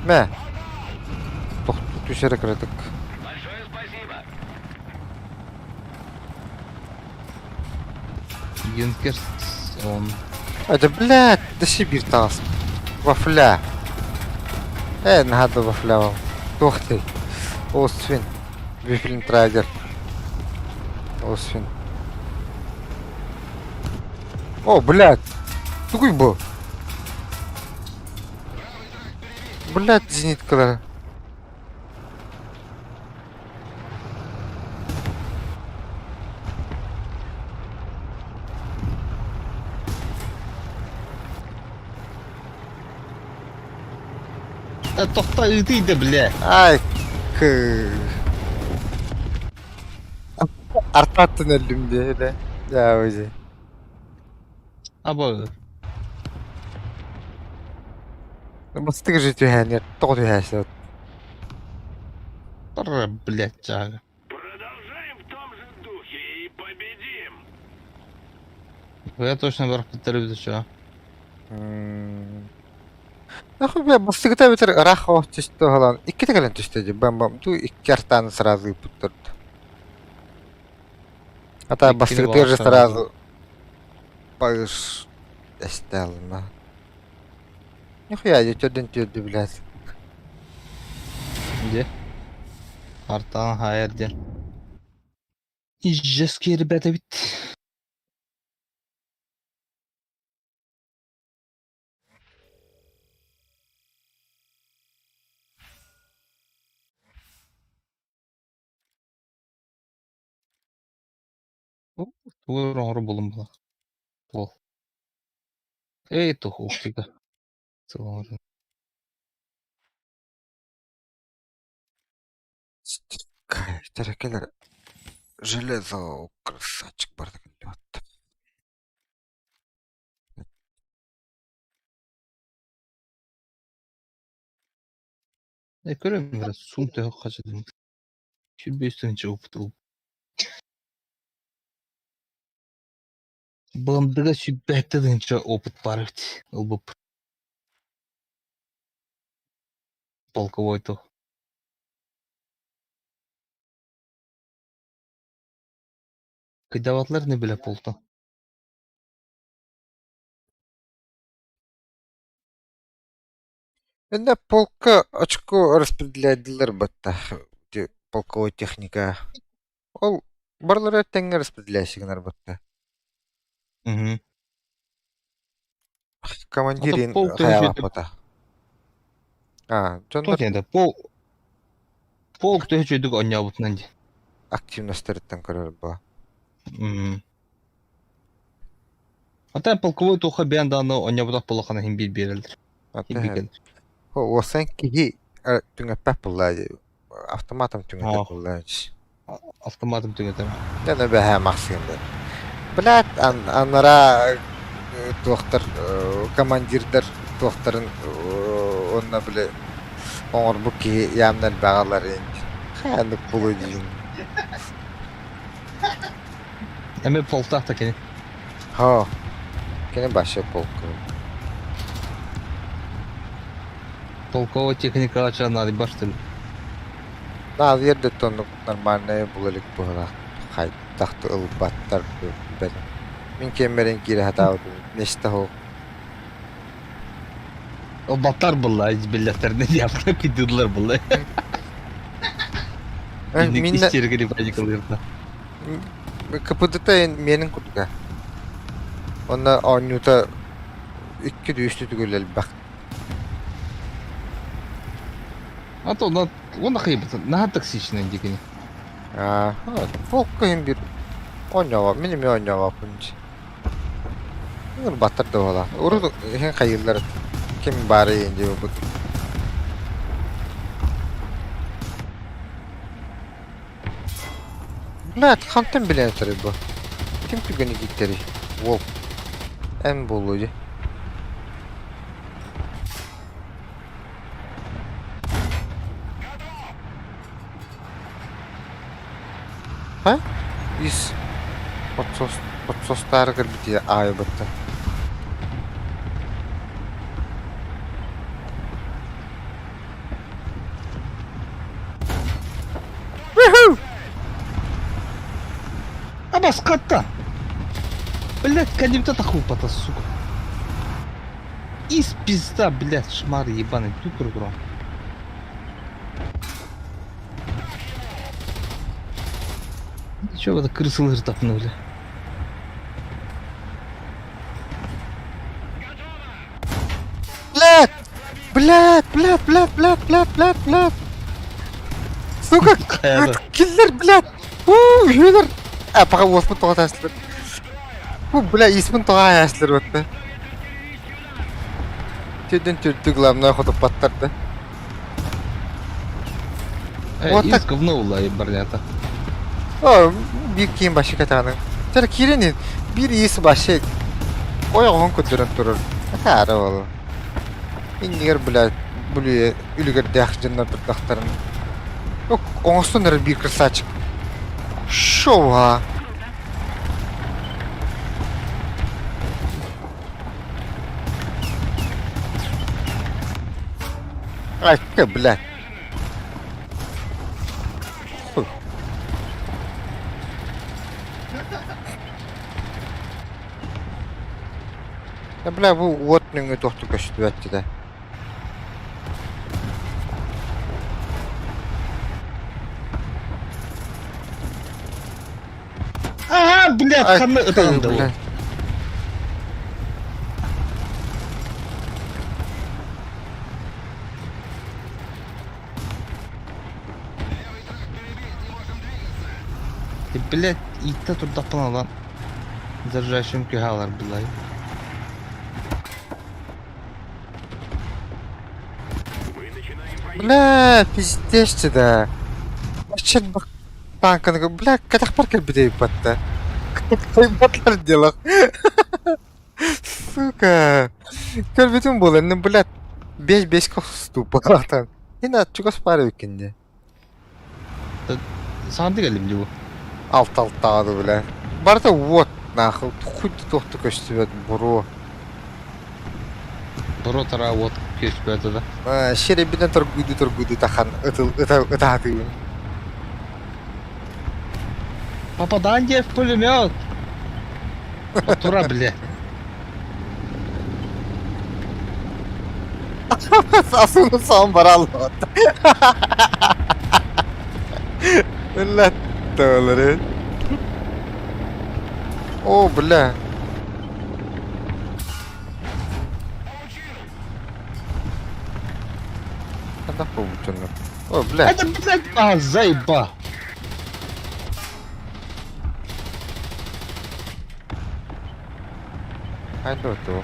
Мә. Түшерек кіредік. Большое спасибо. Юнкерс он. Это, блядь, да Сибирь тас. Вафля. Надо вафля вам. Ух ты. Освин. Вифлин трагер. Освин. О, блядь. Какой был? Блядь, зениткалар. Тохта ытыйды, бля. Ай, кы. Артаттын әлімде, да. Ja, өзі. Аба. Мастығы жет өйәнер, тоғыт өйәсі. Пара, блядь, жағы. Продолжаем в том же духе и победим. Я точно барып бітіріп чё. Нахуй, бля, мастығы да бітір рақ оқ түсті ғалан. Икки тегелен түстеді, бам-бам. Ту икки артаны сразу ыпыт тұрды. Ата Иккини мастығы тоже балаштар сразу бағыш әсті алына. Нихуя, өтөден төді, блядь. Где? Артан хайырден. Ижжес кері бәті бит. Туғыр оңыры болым бұла. Бол. Эй, тух, уқтыға. Цылоңыры. Тәрекелер железо красавчик барды келді. Көрем biraz сум тегі қажадым. Шүбестігінші опыты ол. Бандыға шүбәттігінші опыт бар өт. Ол бұп. Полковой то. Кайдаватлар не біле полта. Енді полка очко распределяйдылар бітті. Полковой техника. Ол барлары тәңі распределяйсігінар бітті. Командирин полк қаяға тәжетіп- пота. Тот Жондар енді полк төхчөйдік оня бұтынан де. активностьтарыттан көрір бұл. Ата полковой тоха бәнданы оня бұтақ болақана хим бир берілдір. Осан киги түңәппәп бұллайды. Автоматом түңәппәп Ох. бұллайды. Автоматым түгетем. Яна бәһә мақсында. Блядь, анара доктор командирдер докторын онна биле оңор бу ки ямнан багалар инде. Хәндик булу дигән. Әме полтақ та кені. Ха. Кене башы полк. Полковой техника ачан ады баштыр. На жерде тону нормальный булылык була. Хай тахты ылбаттар бер. Мин кемерен кире хатау. Нешта хо. O batar бұлла, избелләттеріне япына күділділер бұлла. Мин İsteri радикалырда. КПДТ менин кутка. Онна анюта 2 дүйүштү түгөлөл бак. Ата оны қайбыты, наға таксичнен дегені. Полк кайын бир онява, менин онява пунч. Ыр баттар да бола. Уру хен кайылдар ким бары энди бу. Блядь, хантын билен тары бу. Ким түгөнү гиттери? Волк. En bolucu. Ha? Is. Otsostar kırbiti ayı battı. Абас катта! Блять, кадим-то тахупата, сука. Из пизда, блять, шмар ебаный, тут кругом. Чё вы так крысылыр тапнули? Блядь! Блядь! Сука, Каяда. киллер, блядь! Юлер! Пока осмын тоға тәсілер. Бля, исмін тоға әсілер өтті. Түйден түрді главное ходып баттарды. Вот Из так. говно ебарнята. О, bir кейін başı katağının. Тәрі керенен bir iyisi başı oyağın көтерін тұрыр. Тәрі олы. Ингер, блядь, бүлі үлігер дәқ жынна тұрдақтарын. Yok, оңыстың әрі bir красавчик. Шоу, а? Ай, блядь. Ya bля, bu otның тоқты көшті бәтті де. Ага, блядь, қаны ұтанды ол. Блядь. Блядь, итті тұрда пыналан. Заржайшым күйалар, бұлай. Бля, пиздешті да. Машин бақ танканы, бля, катақ паркер бідей батты. Катай батлар делақ. Сука. Көрбетім бол, әнім, бля, 5-5 қосту бағатан. Ена, чугас пары өкенде. Сағанды кәлім де бұл. Alt dağıdı bile. Barda вот нахуй. Хуйды тоқты көшті бәді бұру. Бұры тара от кеш бәді да. Шеребеден тұргуды тақан ұтады. Попадание в пулемет! Тура, бля. Asını son baralı. Millet dağları. О, бля. Когда получено? О, бля. Это, блядь, заеба! Haydi otu.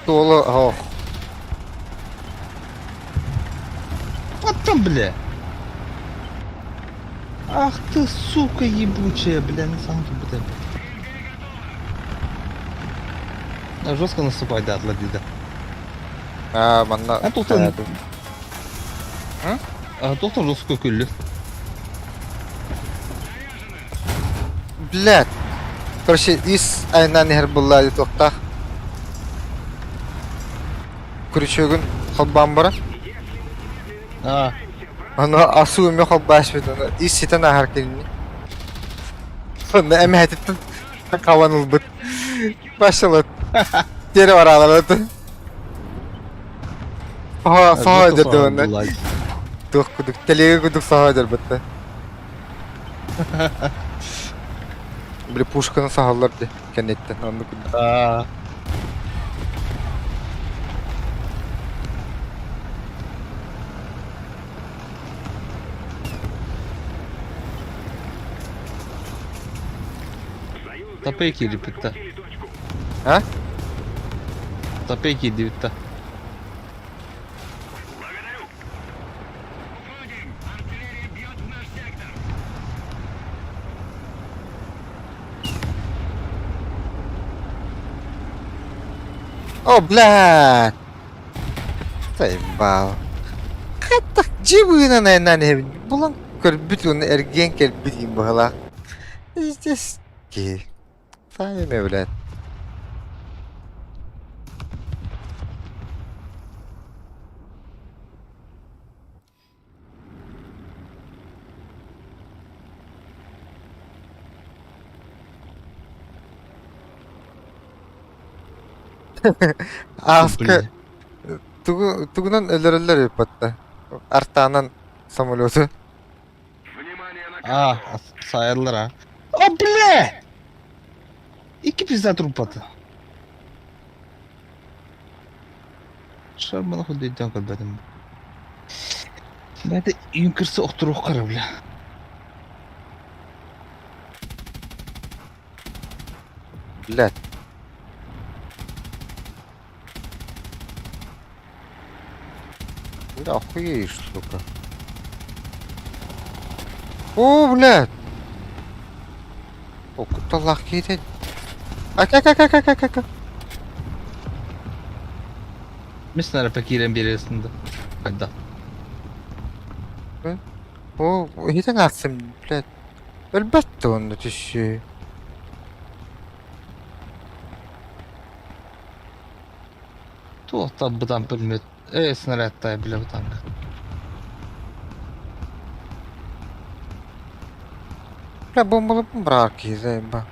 Dolu, oh. Вот там, бля. Ах ты, сука ебучая, бля, на самом деле. Жестко наступай, да, отлади, да. Манна. А тут он... А тут он жестко күллі. Блядь. Короче, из айна нехер булла ди тоқта. Күрішөгін қолбан бара. А, Ана асу өме қолбаш бет. Из сетен ахар келіне. Сонда әме әтеттін. Қаваныл бұд. Башылы. Дері бар алалады. Саға өдірді онда. Тұқ күдік. Телеге күдік саға өдір бітті. Білі пушканы сағалар де. Кәнеттен. Анды күдік. А, тапай кири питта. А? Топейки дивитта. Благодарю. Уходим. Артиллерия бьет в наш сектор. О, блядь! Заебал. Хаттах жибыына наянан хебин. Булан көрбүт уну эрген келбит им бахала. Здесь ки. Сами, блядь. Аска тугунан өлөрөлөр өпатта. Артанан самолету. Внимание на А, sayarlar ha. О, бля! İki pizza трупата. Шар бана хуй дейден калбадым. Бәді юнкерсі оқтыру қара, бля. Блядь. Да охуеешь, сука. О, блядь. О, куталах кейтен. Ака. Mesela pekiren bir arasında. Hadi. О, хитен атсым, блядь. Әлбәттә онда төші. Tuğta budan bilmet. Снарядтай, бля, budan. Бля, бомбалы бомбарки, заеба.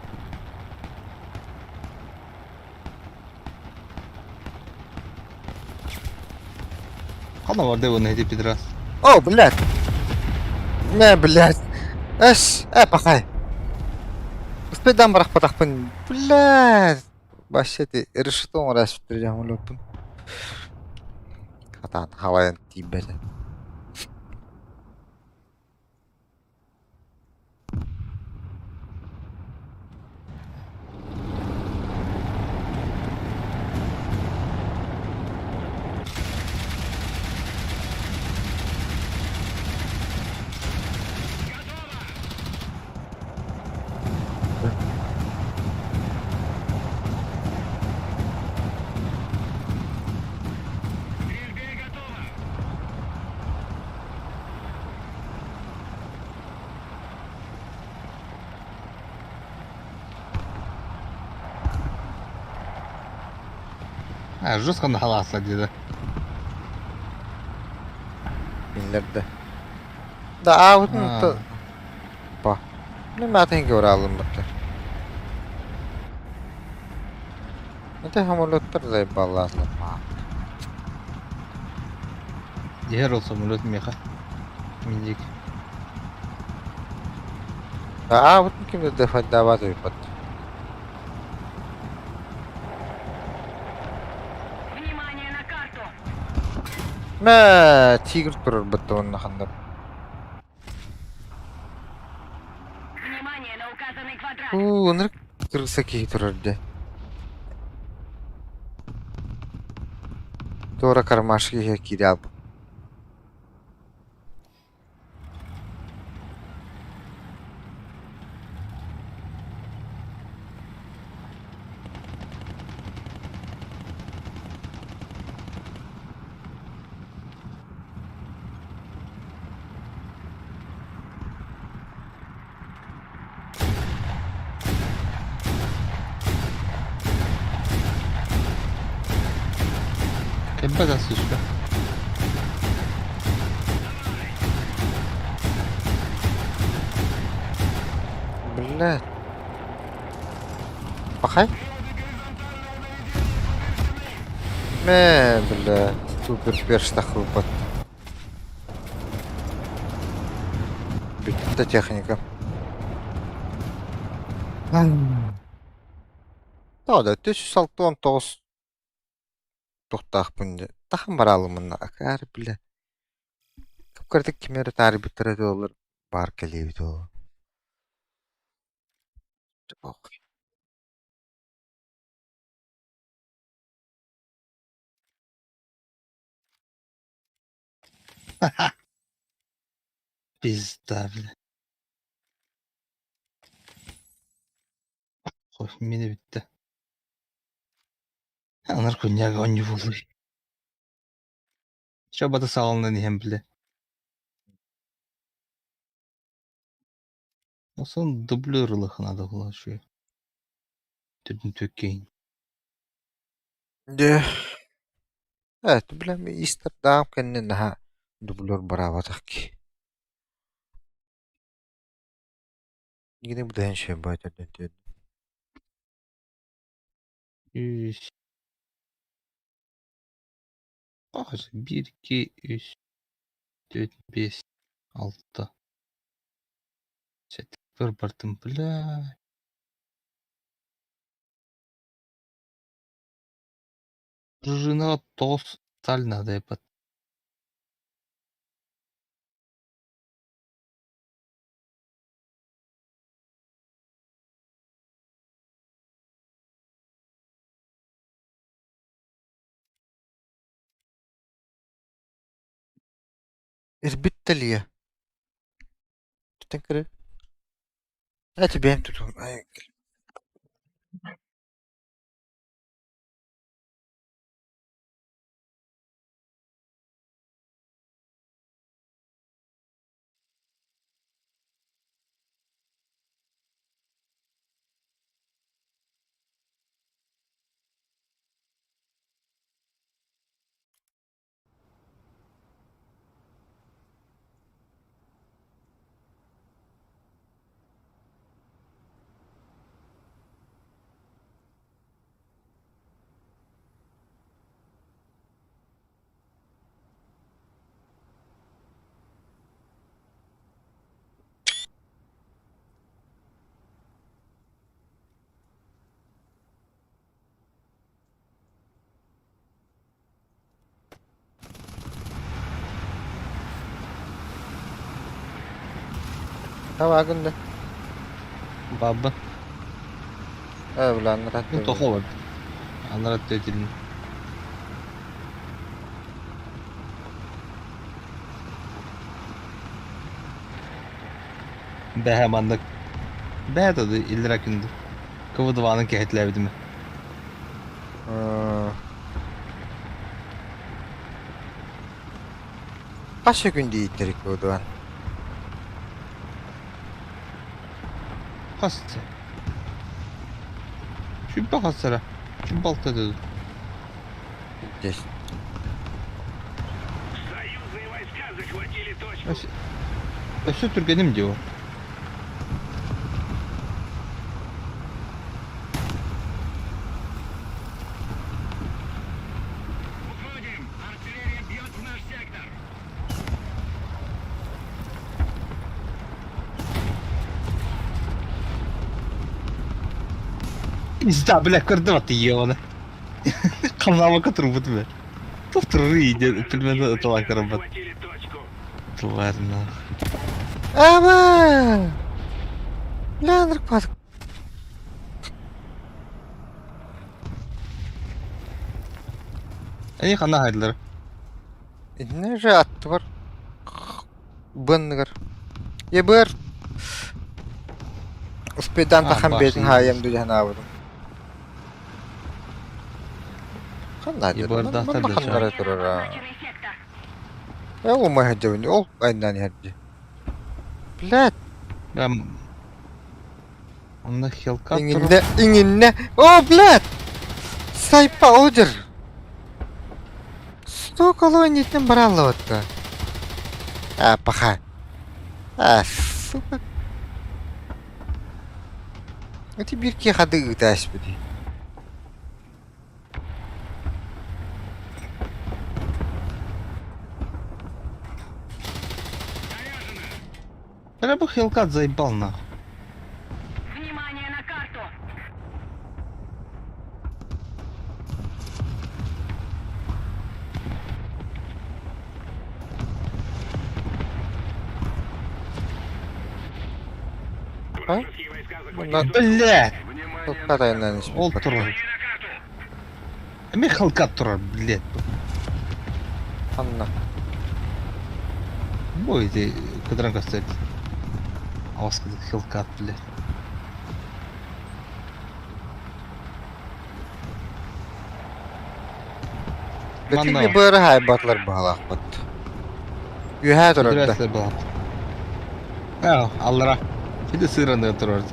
Кана var de bunu hedi pidras. О, блядь. Не, блядь. Эш, пахай. Успедан барах патахпын. Блядь. Башети, решетон распитрежам лопын. Хатан, хаваян тибеле. стрельбе готово. Ha, Rus kanda halasa dedi. Binlerde. Da ağudun Ha. da. Ba. Ne maten gör alın bakta. Ne de hamolotlar zaybba Allah'la. Diğer olsa mulut miha. Minik. Da ağudun kim de defa davat yapat. Внимание на карту. Ma tigr durur bitti onun hakkında. Внимание на указанный квадрат. Onları kırılsa ki dururdu. Doğru karmaşık hekiri al. Kebbe da suçlu. Блядь. Bakay. Блядь. Супер перш хлопот. Bitti техника. Тода 369 тухтах бунде. Тахан баралымын акар биле. Кырдык кимери тарбиттер доллар бар келебит ол. Пизда, бля. Ой, meni bitti. Анар коньяк он не булды. Чабата сағалынан ем біле. Осын дублерлық надо было şu. Түдін төккейін. De. Evet, bilen bir ister daha kendine daha dublör bravo ki. Yine bu da en şey bayta dedi. Üç. Ağır. 1, 2, 3, 4, 5, 6. Bir бардым, бля. Пружина тоз сталь надо ебать. İrbit liye. Tüten Hadi ben tutum. Ay. Hava günde. Baba. Evlen rahat. Bu tohu var. Anlarat dedilin. Behemanlık. Be tadı illira kündü. Kıvıdıvanın kehetlevdi mi? Kaç gün değildir ki o da. Hasta. Şu bak hasara. Şu balta dedi. Geç. Союзные войска захватили точку. Ösü Türk'enim diyor. Уходим! Артиллерия бьет в наш сектор! İzda bile kırdı mı diyor onu. Kanama katır bu be. Tutturur iyice. Öpülmeden ıtılan karım bat. Захватили точку! Tuvarına. Ama. Lan ırkmadık. İyi kana hayırları. Ne rahat var. Bındır. Ya bır. Uspeden Ha, takan beytin başlayayım. hayem duyan avudum. Kanlar Ya dedi. bu arada Ben tabii bakanlara durur ha. Обозначенный сектор. Ya o mahacavını ol ayından yerdi. Blat. Ben... Onda Hellcat İnginde. Oh blat. Saypa odur. Stok колонитин баралла отто. Паха. Сука. Эти бирки хады таш бudi. Бля, бы Hellcat заебал нахуй. Внимание на карту. Вражеские войска захватили Bunlar точку! Бля! Внимание çok kadayından hiç Ол тұрар. на карту! Эме Hellcat тұрар, блядь. Anla. Бой, эти, кыдыран стоит. Аваскада хилкат, блядь. Bütün Manna bir bıırı haybatlar bağlaq bud. Yühə dururdu. Üniversite bağlı. Ya Allah'a. Bir de sığırında otururdu.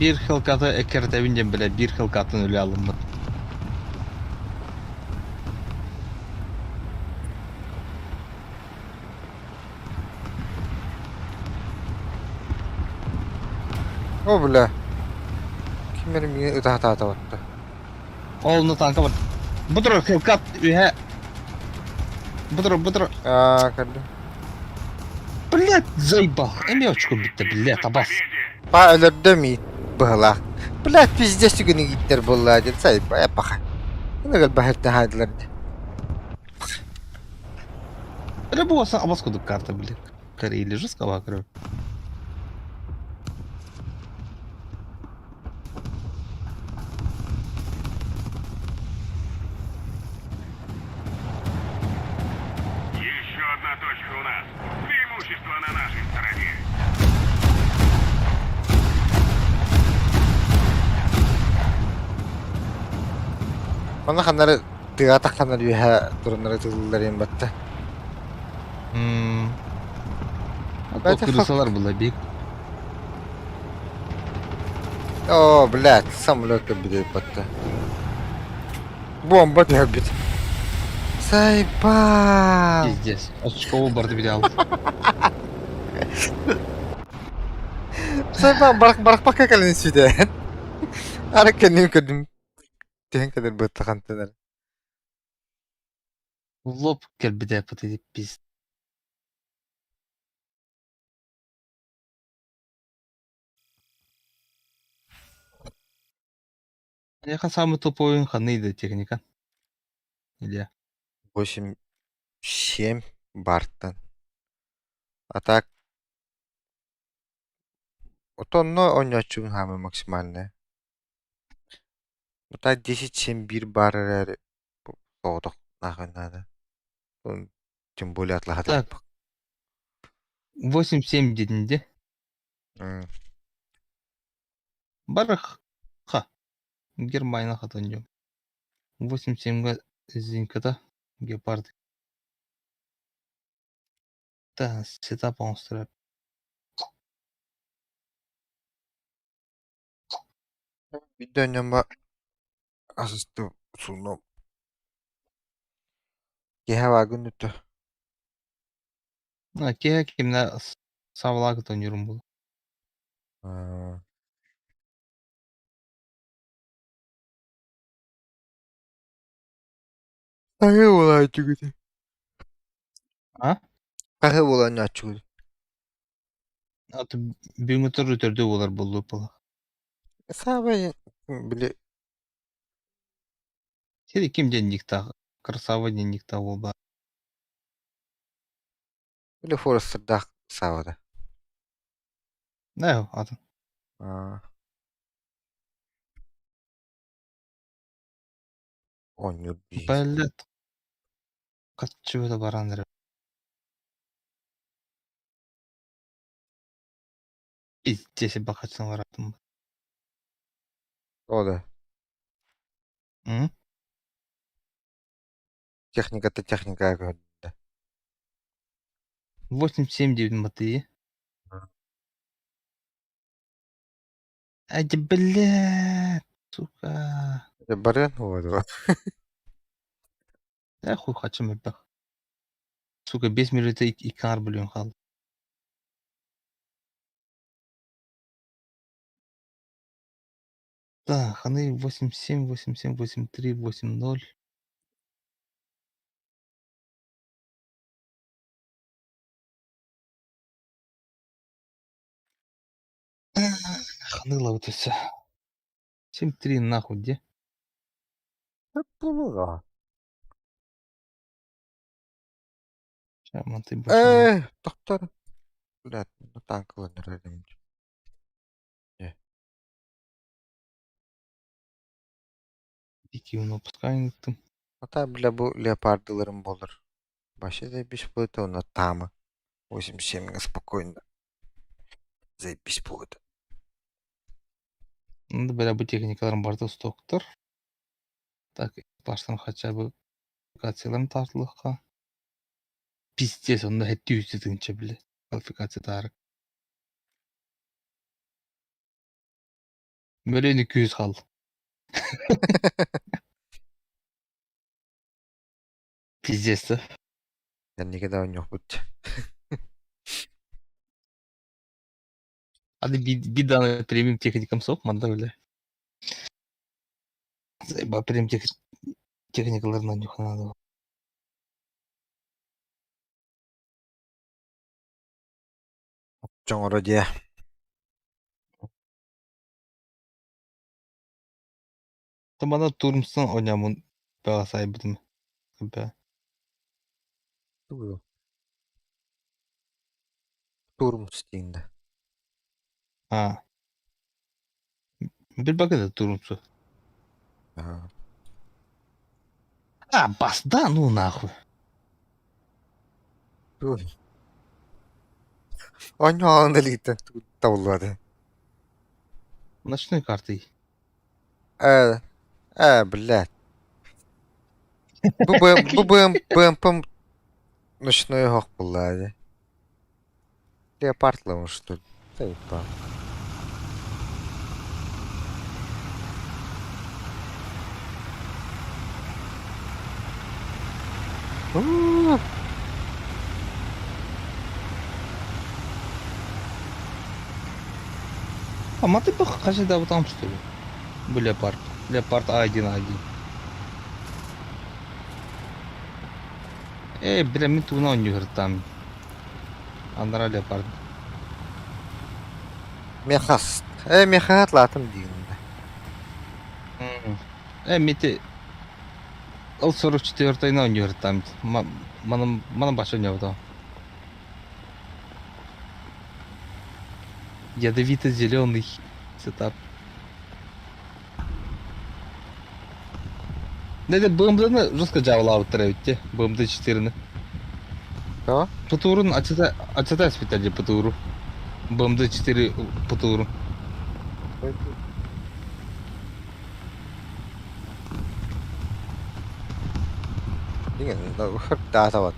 Bir hılkatı ekerte bineceğim bile bir hılkatın ölü alındı. O bile. Kim benim yine ıtahat atabattı. Oğlunu tanka var. Budur hılkat ühe. Budur. Aa kadın. Блядь, заебал. Эмёчку bitti блядь, табас. Ba ölürdü mü bıhlaq. Bilat bizde sügünü gittir bulladı. Sayıp baya baka. Ne kadar bahirte haydilerdi. Это было обоскуду карта, блядь. Кореи лежи с кавакрой. Еще одна точка у нас. Преимущество на нашей стороне. Bana kanları tığa taklanır yühə durumları tığılırım battı. А Бәтер то крысалар было бег. О, блядь, самолет бідей battı. Бомба дебит. Saypa. Пиздец. Очковый борт видел. Saypa barak baka kalın süden. Ara kendim kadın. Tihen kadar battı kantılar. В лоб кельбиде патиди пиз. Я самый тупой он ханыйда техника. Или 8-7 барттан. А так отонно ойночуң хамы максимальный. Вот 10-7 бар әрі соғдық нахуй. Тем более атлаға Так. таппық. 8-7 дедінде. Барах. Ха. Германия хатаньем. 8-7 зинкада. Гепарды. Да, сетап онстырап. Bir dönüyorum asıstı usulunu. Gehe vagın üttü. А, кемне савлага тониyorum бұл. Kahve olan çıkıdı. А? Kahve olan çıkıdı. Аты бүймөтөр өтөрдө болар бұл бұл. Sabe bile Сери ким денникта? Красава денникта ол ба. bile Forrester'da savada. Да, атын. Он не убежит. Блядь. Катчы өтө барандыр. Пиздесе бақатсың баратын. O da. Hı? Техника gördü. 8-7 дедің баты. Айды, блядь, сука. Баран oldu. Да хуй хачым өтбақ. Сука, 5 минутта 2 бөлен қалды. Да, ханы 8-7, 8-7, 8-3, 8-0. Ханы лаутысы. 7-3 нахуй, де? Hep bunu da. Aman ты boşanma. Доктор. Блядь, ну танкылар öyle. İki yılını pıskayın ettim. Ата, бля, бу леопардыларым болыр. Вообще заебись будет он от тамы. 87 спокойно. Заебись будет. Şimdi böyle bu tekniklerin barda stoktur. Так, baştan хотя бы квалификацияларын тартылыққа. Пиздец, онда хетти үстетіңче біле. Квалификация тарық. Мөлен 200 қалды. Пиздец да. Я никогда у него быть. Hadi bir tane premium teknikam sokma da öyle. Zaten premium tekniklarından yok anladın. Жоңоро дия. Та bana Turms'tan oynamın bana sahibidim. Be. Турмус дейінді. Ha. Bir bakın da Turms'u. Ага. А, бас, да ну нахуй. Ойнағанда лейтен таулады. Ночной картой. Блядь. БМП ночной хок булады. Леопардлы что ли? Заебал. Ama ты бы хотя бы там что ли? Был Леопард. Леопард А1. Бля, мен туна oynuyor там. Андра Леопард. Мехаст. Меха атлатым дейінді. Мете... Ол 44-й oynuyor там. Bana baş oynuyor там. Ядовито-зеленый сетап. Ne de BMW'ni жестко жабылап отыр BMW 4'ni. Что? ПТУР'ун açıda спитали ПТУР'у. BMW 4 ПТУР'у. Деген, да атабат.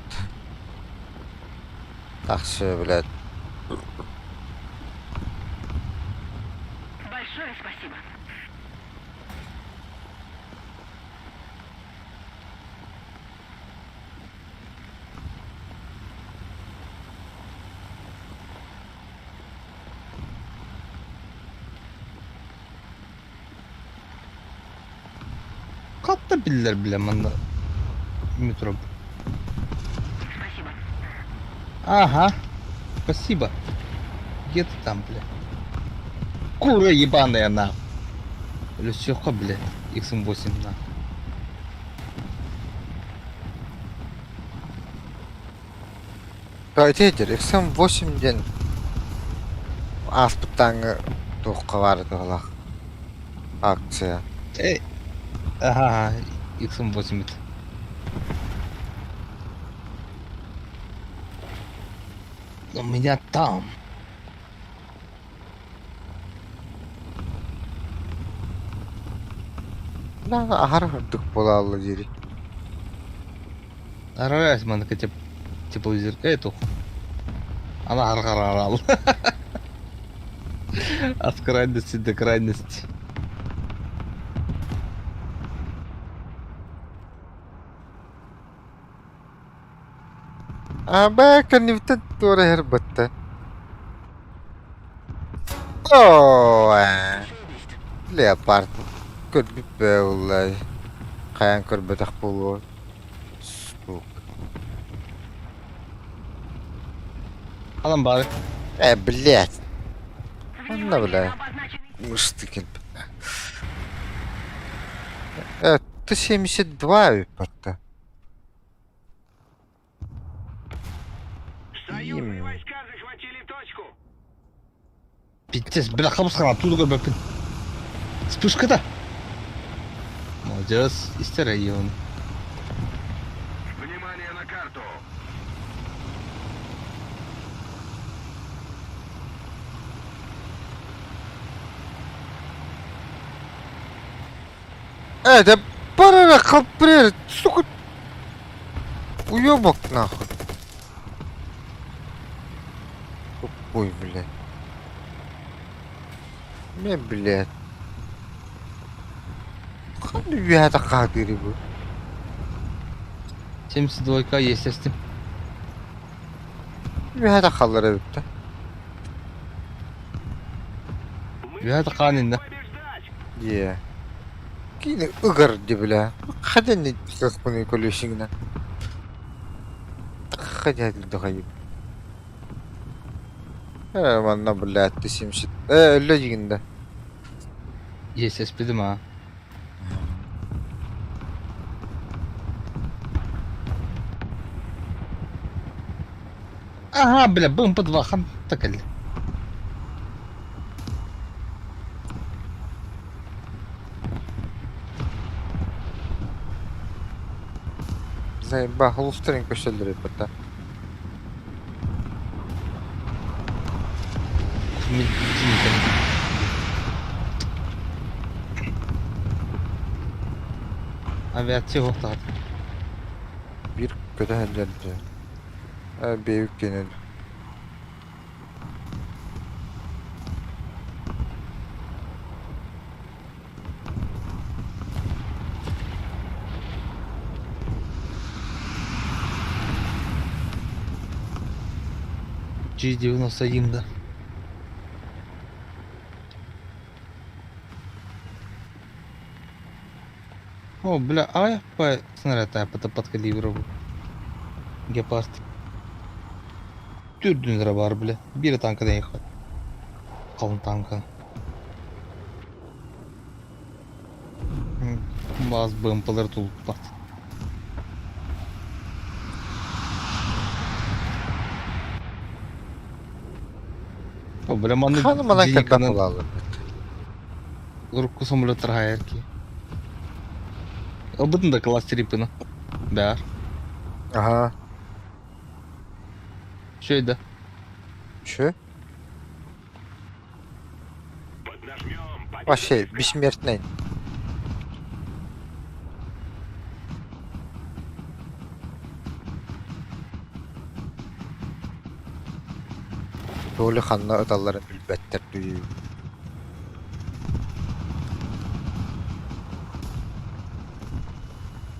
Тақшы, блядь. Большое спасибо. Katta biller bile manda. Метро. Спасибо. Ага. Спасибо. Где ты там, бля? Кура ебаная, на. Люсёха, бля. X8, на. Айтедер, X8 ден аспыттаңы тоққа барды олақ. Акция. Ага, X8. У меня там. Да, ахар хүрдік бола алла жері. Арарась, мана катя тепловизорка эту. Она аргарарал. От крайности до крайности. Бәкір невтен тура herbatта. Леопард. Көрбіп бә олай. Қаян көрбетақ болу. Сук. Adam bari. Блядь. Анна, бля. Обозначенный Мышты келіп. Т-72 випатта. Тим. Войска захватили точку. Пиздец, бля, хабысқан оттуда көрбеппін. Вспышкада. Молодец, истер район. Внимание на карту. Да пора калпрер, сука. Уёбок нахуй. Ой, блядь. Блядь. Қандай ұяда қадыры бұл? 72К естестім. Ұяда қалар өтті. Уяда қан енді. Е. Кейді ұғыр де біля. Қадан не қық бұны көлешіңінен. Қадан әділді қайып. Манна біля әтті семшіт. Өлі дегенді. Естеспедім ha. Ага, бля, БМП-2 хан такелі. Заеба, холустерин көшелдері бұта. Авиация оқтады. Bir kötü hallerde. Büyük genel. G91 да. О, бля, а я по снаряд подкалибровал. Гепард. Түрдүн лira бар, бля. Бiri танкадан ехать. Қалың танка. Баз БМП'лер толып бат. О, бля, маны Ханымана кәлбәп Зенитаның олалыр. Рукку самолеттер хайерки. Обыдын да кластер ипыны. Бәр. Ага. Şöyle. Şu. Поднажмем. O şey, бессмертный. Doğru xanna ödalların ülbətlər düyü.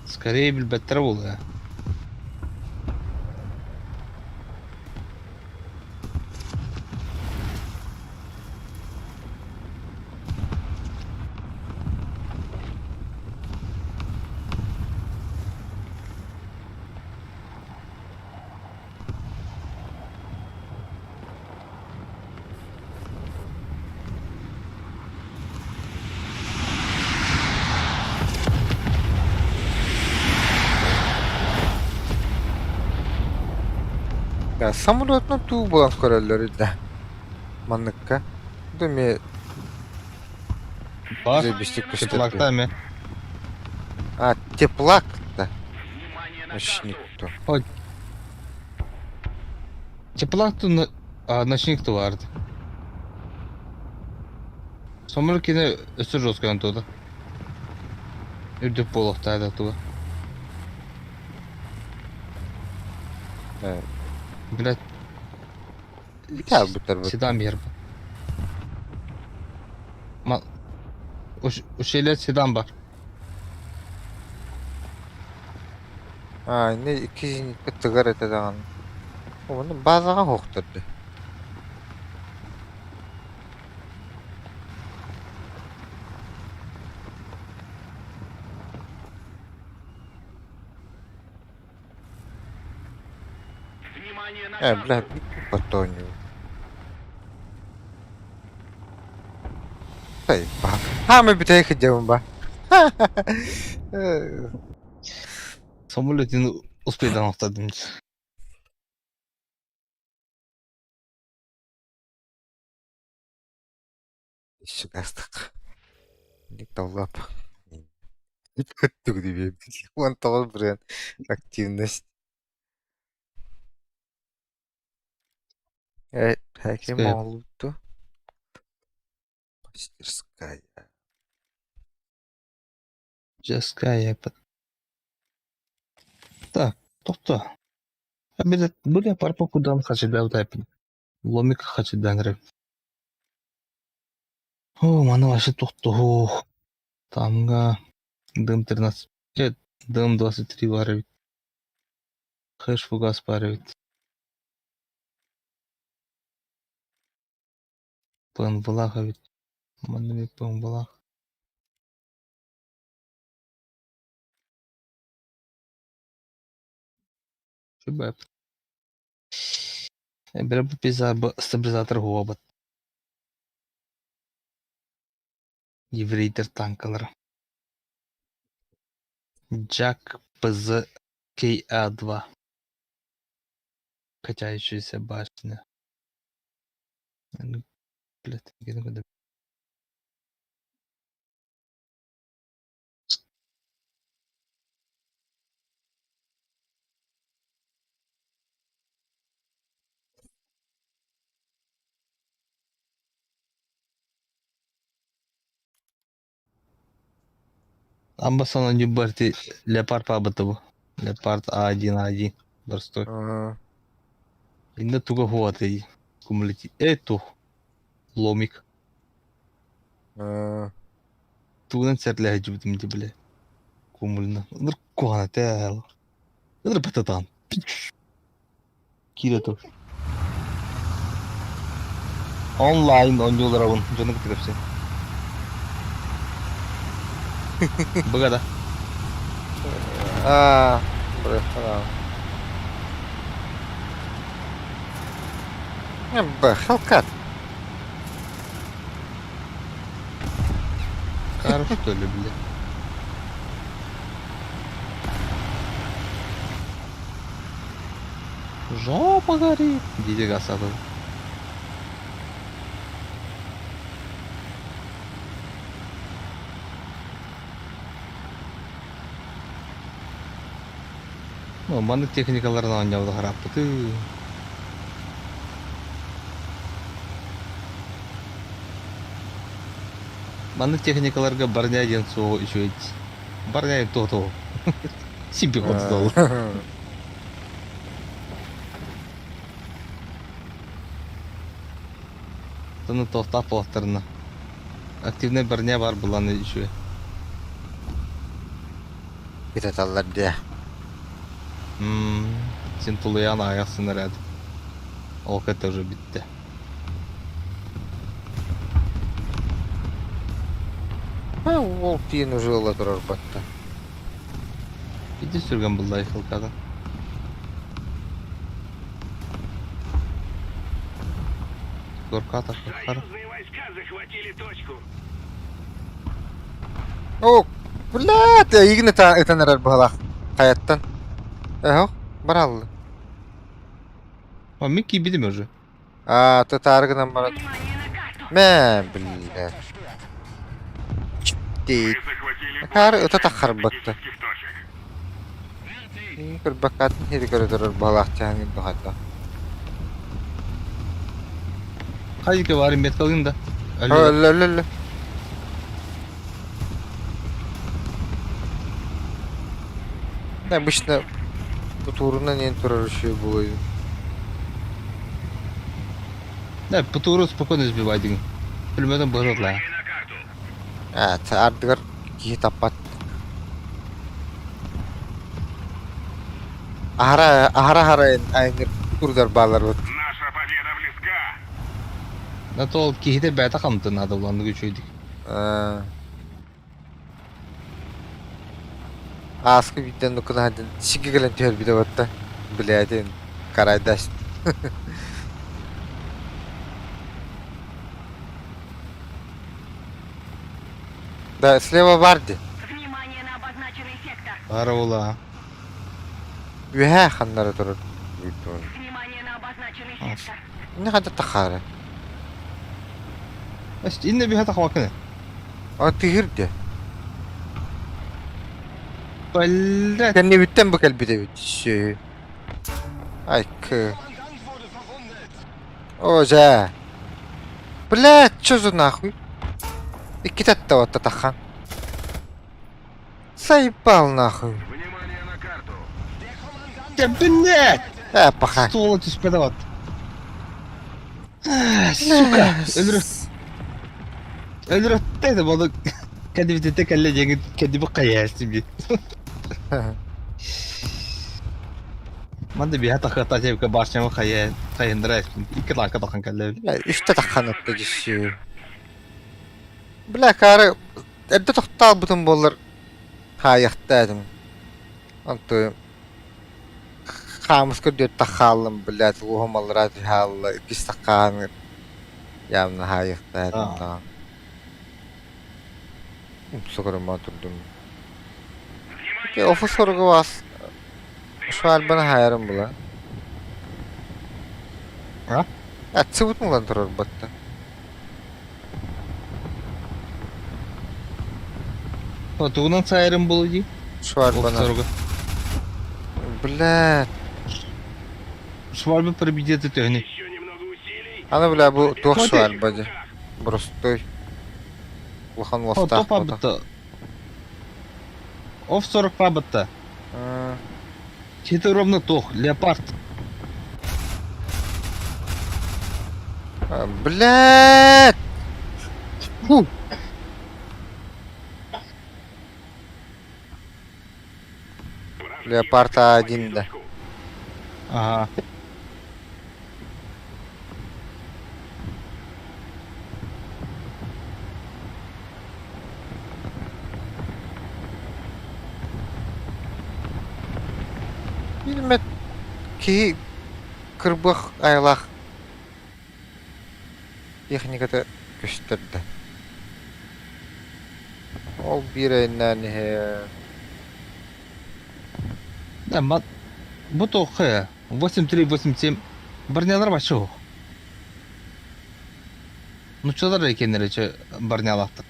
Скорее билбеттер болду ya. Ya самолетный туу болан көрөлөрү да. Манныкка. Думе Бар. зебистик Теплакта күстөп. мı? А, теплак да. Внимание на Ночник карту. то. Теплактın ночник-то vardı. Somuruk yine ösür Roskay'ın tuğda. Ürdük boloktaydı tuğda. Evet. Блядь. Gel bu tarafa. Sedan bir yer bu. O şeyler sedan var. А, не ikizini тыгар этедаган. Onu базага хоктурду. Внимание на карту. Бля, потоню. Ай, ба. Ми бітей ходимо, ба. Самолет yine Uspay'dan atladım. Шикастык. Ник таллап. Көттүк дебе. Он тогыз бренд активность. Хәким Скайп. алды. Мастерская. Жаская. Так, топта. Обязательно были парпа кудан хочу да тайпин. Ломик хочу дангры. О, мана вообще топта. Тамга дым 13. Дым 23 бар бит. Хэш фугас бар бит. Пын булага бит. Мана пын булаг. Шибап. Бер стабилизатор хуабат. Еврейтер танкалар. Джак ПЗ КА-2. Качающаяся башня. Блядь, где надо? Амбасона не барти леопард пабатову. Леопард А1А1. Барстой. Инда туга хуаты. Кумулити. Эту. Ломик. Туган серле хаджу битимди бле. Кумулина. Ныр куана тел. Ныр бататан. Кирету. Онлайн oynuyorlar canı kıtırıpsın. Богата. Брехала. Хелкат. Кар что ли, бля? Жопа горит. Диди гасадов. Ну, маны техникаларына ойнауды қарап бұты. Маны техникаларға барняйден соғы үші өйт. Барняйден тоғы. Симпи қоды долы. Тыны тоқтап оқтарына. Активный барня бар бұланы үші. Битаталар де. Сен тулыян аяқсын әрәді. Ол кәті уже бітті. Ол тиін уже ола тұрар батты. Иди сүрген бұлдай қылқады. Горката, қылқары. Союзные войска захватили точку. О, блядь, игны этанарар бағалақ. Қаяттан. Бараллы. А мен кейбедім уже. Ты таргынан барат. Внимание на карту. Мә, блядь. Вы Чиптейт. захватили Кар, больше это тахар батты. стратегических точек. Көр бакатын хери көрі тұрар бағалақ тяңын бағатта. Қайдеке барым бет қалғын да. Өлі. Обычно по турынан ең тұрар үші болайды. Да, по туру спокойно сбивай деген. Пулеметом божат ла. На карту. Ардығар кейі таппат. Ахара айныр турдар балар бұд. Наша победа близка. На то кейде бәті қамды надо уланды көчөйдік. Аскы биттен нукына хадын сиги кілін төр биде батта. Бляден, карайдаш. Да, слева барды. Внимание на обозначенный сектор. Бары ола. Үхә ханнары тұрыр. Внимание на обозначенный А, сектор. Не хады тахары. Işte inne bir hata bakın. O tihirdi. Böyle Kendi bitten bu kalbi de bitti. Ay kı. Oza. Блядь, чё за нахуй? И кидать-то вот тахан. Заебал нахуй. Внимание на карту. блядь! Паха. Ствола düşmedi bak. Сука! Öldür attıydım onu. Kendi bir tek elle cengi kendi bir kayarsın bir. Ben de bir hata cevke başlama kayındırarsın. İki dakika dakan kelle. Üçte tahan öpte geçiyor. Bля, karı. Evde toktal bütün bollar. Hayaktaydım. Antı. Kamus kırıyor takalım. Bля, ruhum alır halla. İkisi takanır. Yavna hayaktaydım Aa. da. Sıkırıma oturdum. Ofis sorgu var. Şu an bana hayarım bula. Ha? Ya çıvıt mı lan durur battı? Otuğunun sayarım bulucu. Şu an bana. Sorgu. Bля. Şu var bir пробедет тёни. Еще немного усилий. Ana bля bu tuh şu Hadi. an bacı. Burası Лохан О, востах топ burada. абыта. Оф 40 абыта. Четы ровно тох. Леопард. Блядь! Фу! Леопард один, да. Ага. Bilmet ki kırbık aylak техниката gösterdi. Ol bir ayından he. Да, bu тох 8387 barnyalar başı o. Нучалар экенлери че барнялақты.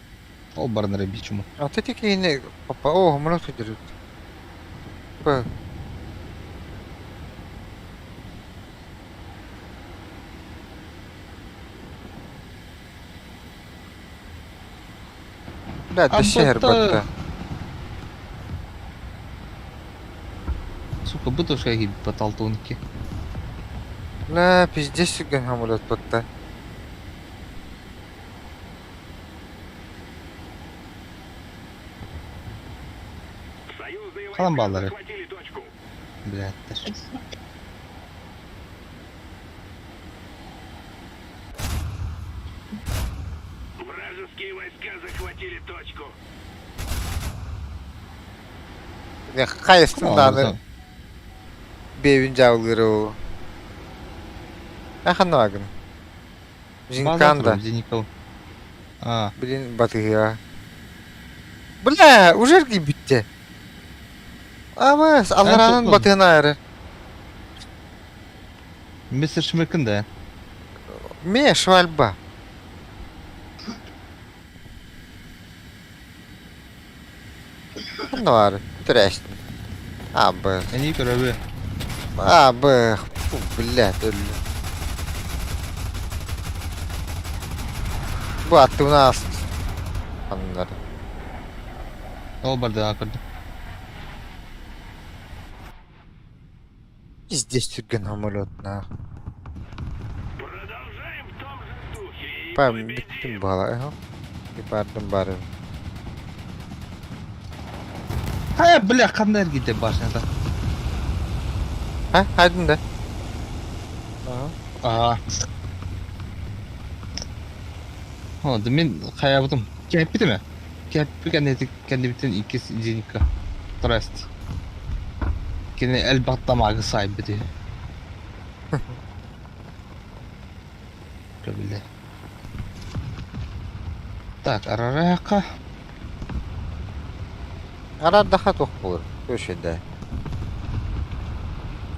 Ол барнары бичуму. А ты таки не папа, о, мына судирит. Па. Да, да шehir battı. Сука, бытушка gibi баталтонки. La пиздец сүйген хамулет battı. Союзные Kalan войска bağları. захватили точку. Блядь. Вражеские войска захватили точку. Ya kayısından bevin cavları o. Ahan vagın. Жинканда. Зеникал. А, Блин, батыга. Бля, уже bitti. Ama Allah'ın topladım. batığına ayrı. Mr. Schmeck'in de. Me şvalba. Ne var? Треştim. Abi. En iyi görevi. Abi. Фу, блядь, öldü. Bu attı bunu astı. Anladım. Ол барды акырды. Здесь сürgen самолет на. Продолжаем в том же духе и Пам победим. bittim bala. Yapardım bari. Ha, бля, қандай gitti başına. Ha, hadi de. Aa. Oldu, men qayabıdım. Kelip bitti mi? Kelip kendi biten iki Zenika. Trust. Kene el batlamağı sahibi diyor. Böyle. Так, Арарaka. Arar daha tok olur. Köşede.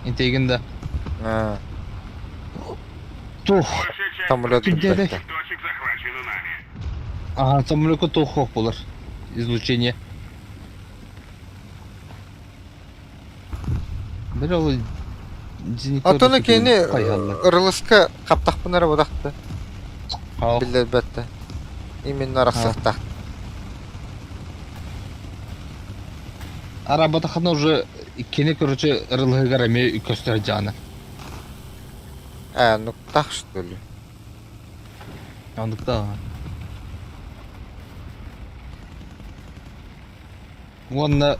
İnteginde. Ha, Tuh. Большая часть самолет Где bitti. точек захвачена нами. Ага, самолетка толхок болар. Излучение. Бір ол зенитор Атоны кені қайғанлы. ырылыска каптакпынары бодакты. Хау. Билер бетте. Именно рахсактак. Арабата хана уже кене короче ырылыгар эме көстөр жаны. Ну так что ли? Андыкта. Онна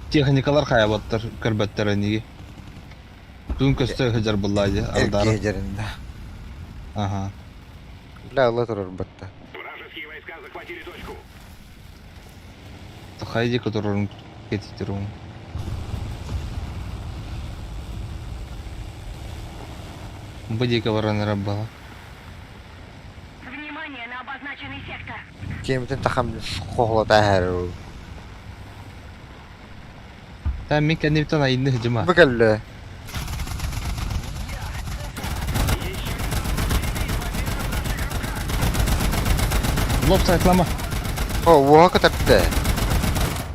техникалар хаябаттар кырбаттар неге. Түн көстөр хажар буллайды алдары. Эргежеринде. Ага. Бля, ала турар бетте. Вражеские войска захватили точку. Хайди, который кетитеру. Бадика варана раббала. Внимание на обозначенный сектор. Кемитин тахам коглата әрі. Та мен кәнептен айынды хыжыма. Бекелле. Лоб сайтлама. Оға катапты.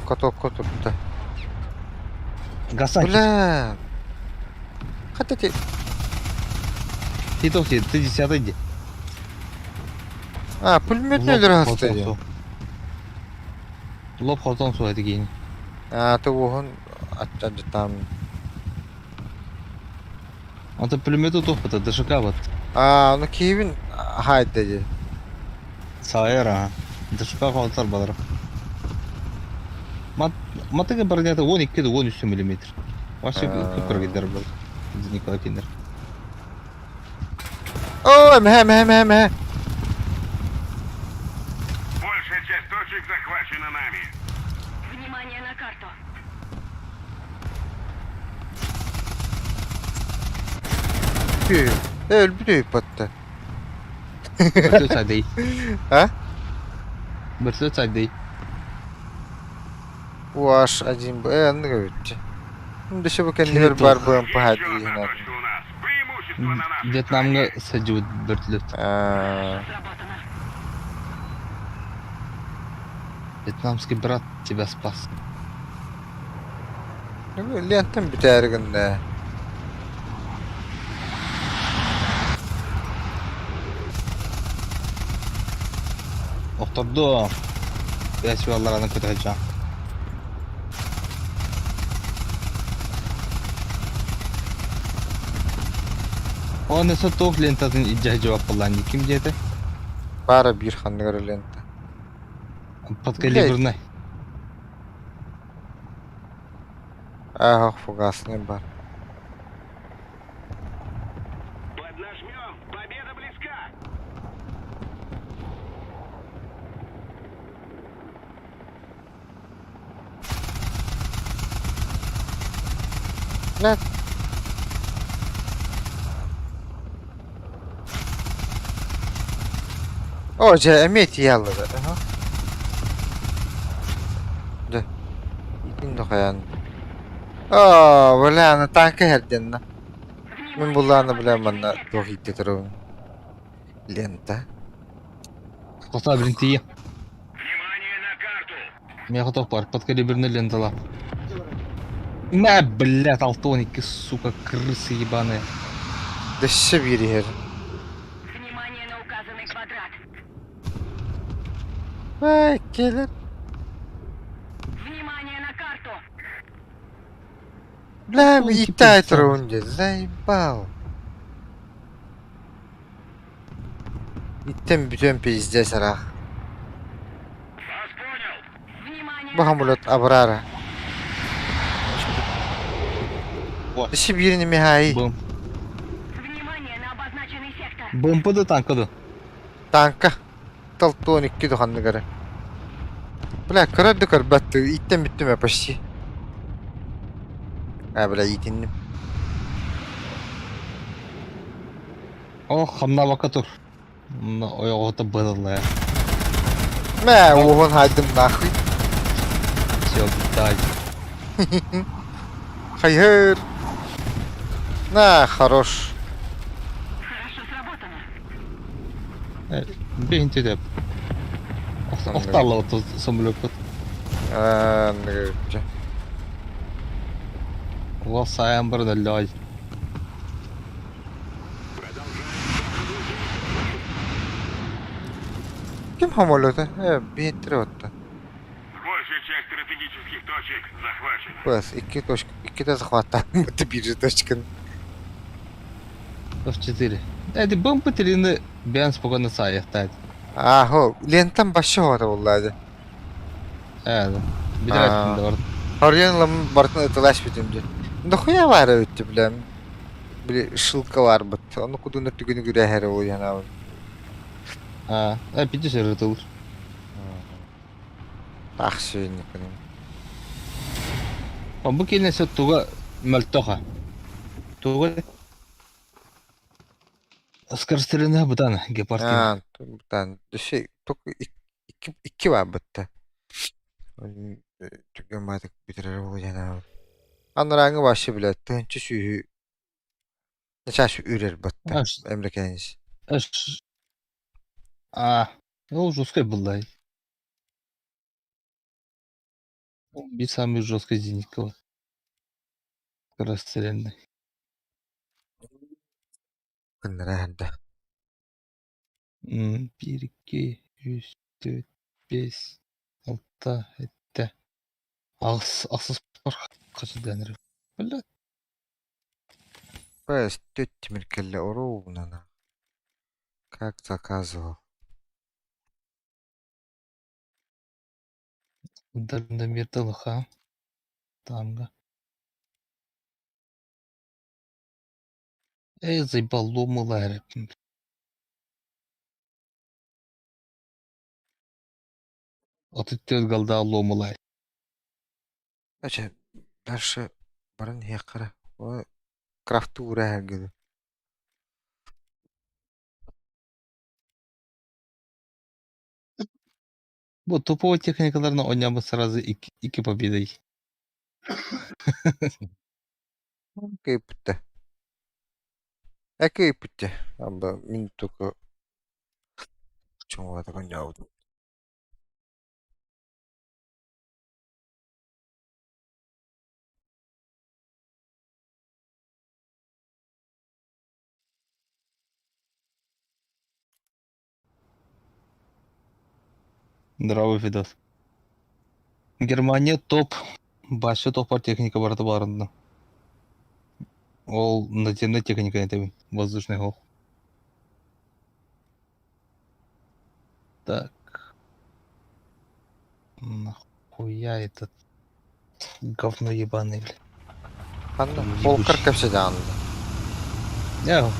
Котопты. Гасан. Бля. Хотите? Титов, ты 10-й иди. Пулемет не растет. Лоб хотон су эти гейни. Ты вогон атчады там. Anta пулемету топыта, дышыка вот. Ну Кевин хайт dedi. Сайра. Дышыка қалтар балар. Матыга барнята 12-13 мм. Вообще көпкөр кедер был. Николай Киндер. Эме. Большая часть точек захвачена нами. Внимание на карту. Öldü battı. Бертөө цайдай. А? Бертөө цайдай. Уаш один не говорите. Да еще бы кандидат бар будем Еще походить. одна точка у нас. Преимущество на нашей Вьетнамга саджуд бертөлөт. Сработано. Вьетнамский брат тебя спас. Лентам битәргәндә. Оқтырды. Яши баллараны көтөчө. Оны соток лентасын иҗа җавап булган ким деді? Бары bir ханны лента. Подкалиберный. Фугасный бар. Поднажмем. Победа близка. Нет. Иметь ялла да. Да. Инде каян. Бля, аны танка herdenna. Мен буланы белән монда тохитте торам. Лента. Коса бринти. Внимание на карту. Я готов пар. Подкалиберный лентала. На, блядь, алтоники, сука, крысы ебаные. Да ще bir yer. Внимание на указанный квадрат. Gelir. Внимание на карту. Бля, Ой, итай теперь тронде, заебал. Иттен бүтен пиздец арах. Вас понял. Внимание Bu hamulat abrara. Вот. Ще birini mihai. Бум. Внимание на обозначенный сектор. Бумпыды танкыды. Tanka. Talton 2 dokanlı gara. Bля, kırardı battı. İtten bittim ya почти. Bля, itindim. О, хамна вакатур. Ойоғыты быдылы. Оғын хайдым нахуй. Все, дай. Хайыр. Хорош. Хорошо сработано. Бейнте деп. Оқтарлы отыз самолет. Нигерче. Ол саян бір дәлі. Kim самолеты? Беттер отты. Большая часть стратегических точек захвачена. Бас, iki de захваттан. Это биржи точкан. F4. Әді бомбы тіліні бән спокойно саяқтайды. Хо, лентам başı var vallahi. Әді. Bir Aa. әйтімді бар. Орьянлам бартын ытылаш битимде. Да хуя var öttü bilem. Bir ışılka var bıt. Onu kudun öttügünü göre her o yana. Пиді жері тұлыр. Тахшы никінің. Бұл келінесе тұға мөлтоға. Тұға скоростеліне бұдан гепардин. Buradan şey только iki var bıttı. Tüken batık bitirir o yana. Anlarangı başı bile tınçı süyü. Neçaş ürer bıttı. Emrekeniniz. Ол жесткой бұлдай. Bir самый жесткой зенитка var. Скоростеленный. Kındıra hende. 1, 2, 3, 4, 5, 6, 7. Ақсыз бар қашы дәнірі. Білі? Бәс төт теміркелі ұру бұнана. Как заказывал. Ударында мертылыға. Тамға. Заебал ломылы әріпім. Отыттет қалда ломылы. Значит, дальше баран хекара. O крафтı uğra her gibi. Bu топовый техникаларына ойнамыз сразу 2 победой. Kayıp bitti. Kayıp bitti. Ama min только чего такое не Здравый видос. Германия топ. Başı topar техника барды барында. Ол наземная техника это воздушный гол. Так. Нахуя этот говно ебаный, блядь. Anla. Volker kapsa canlı. Ya.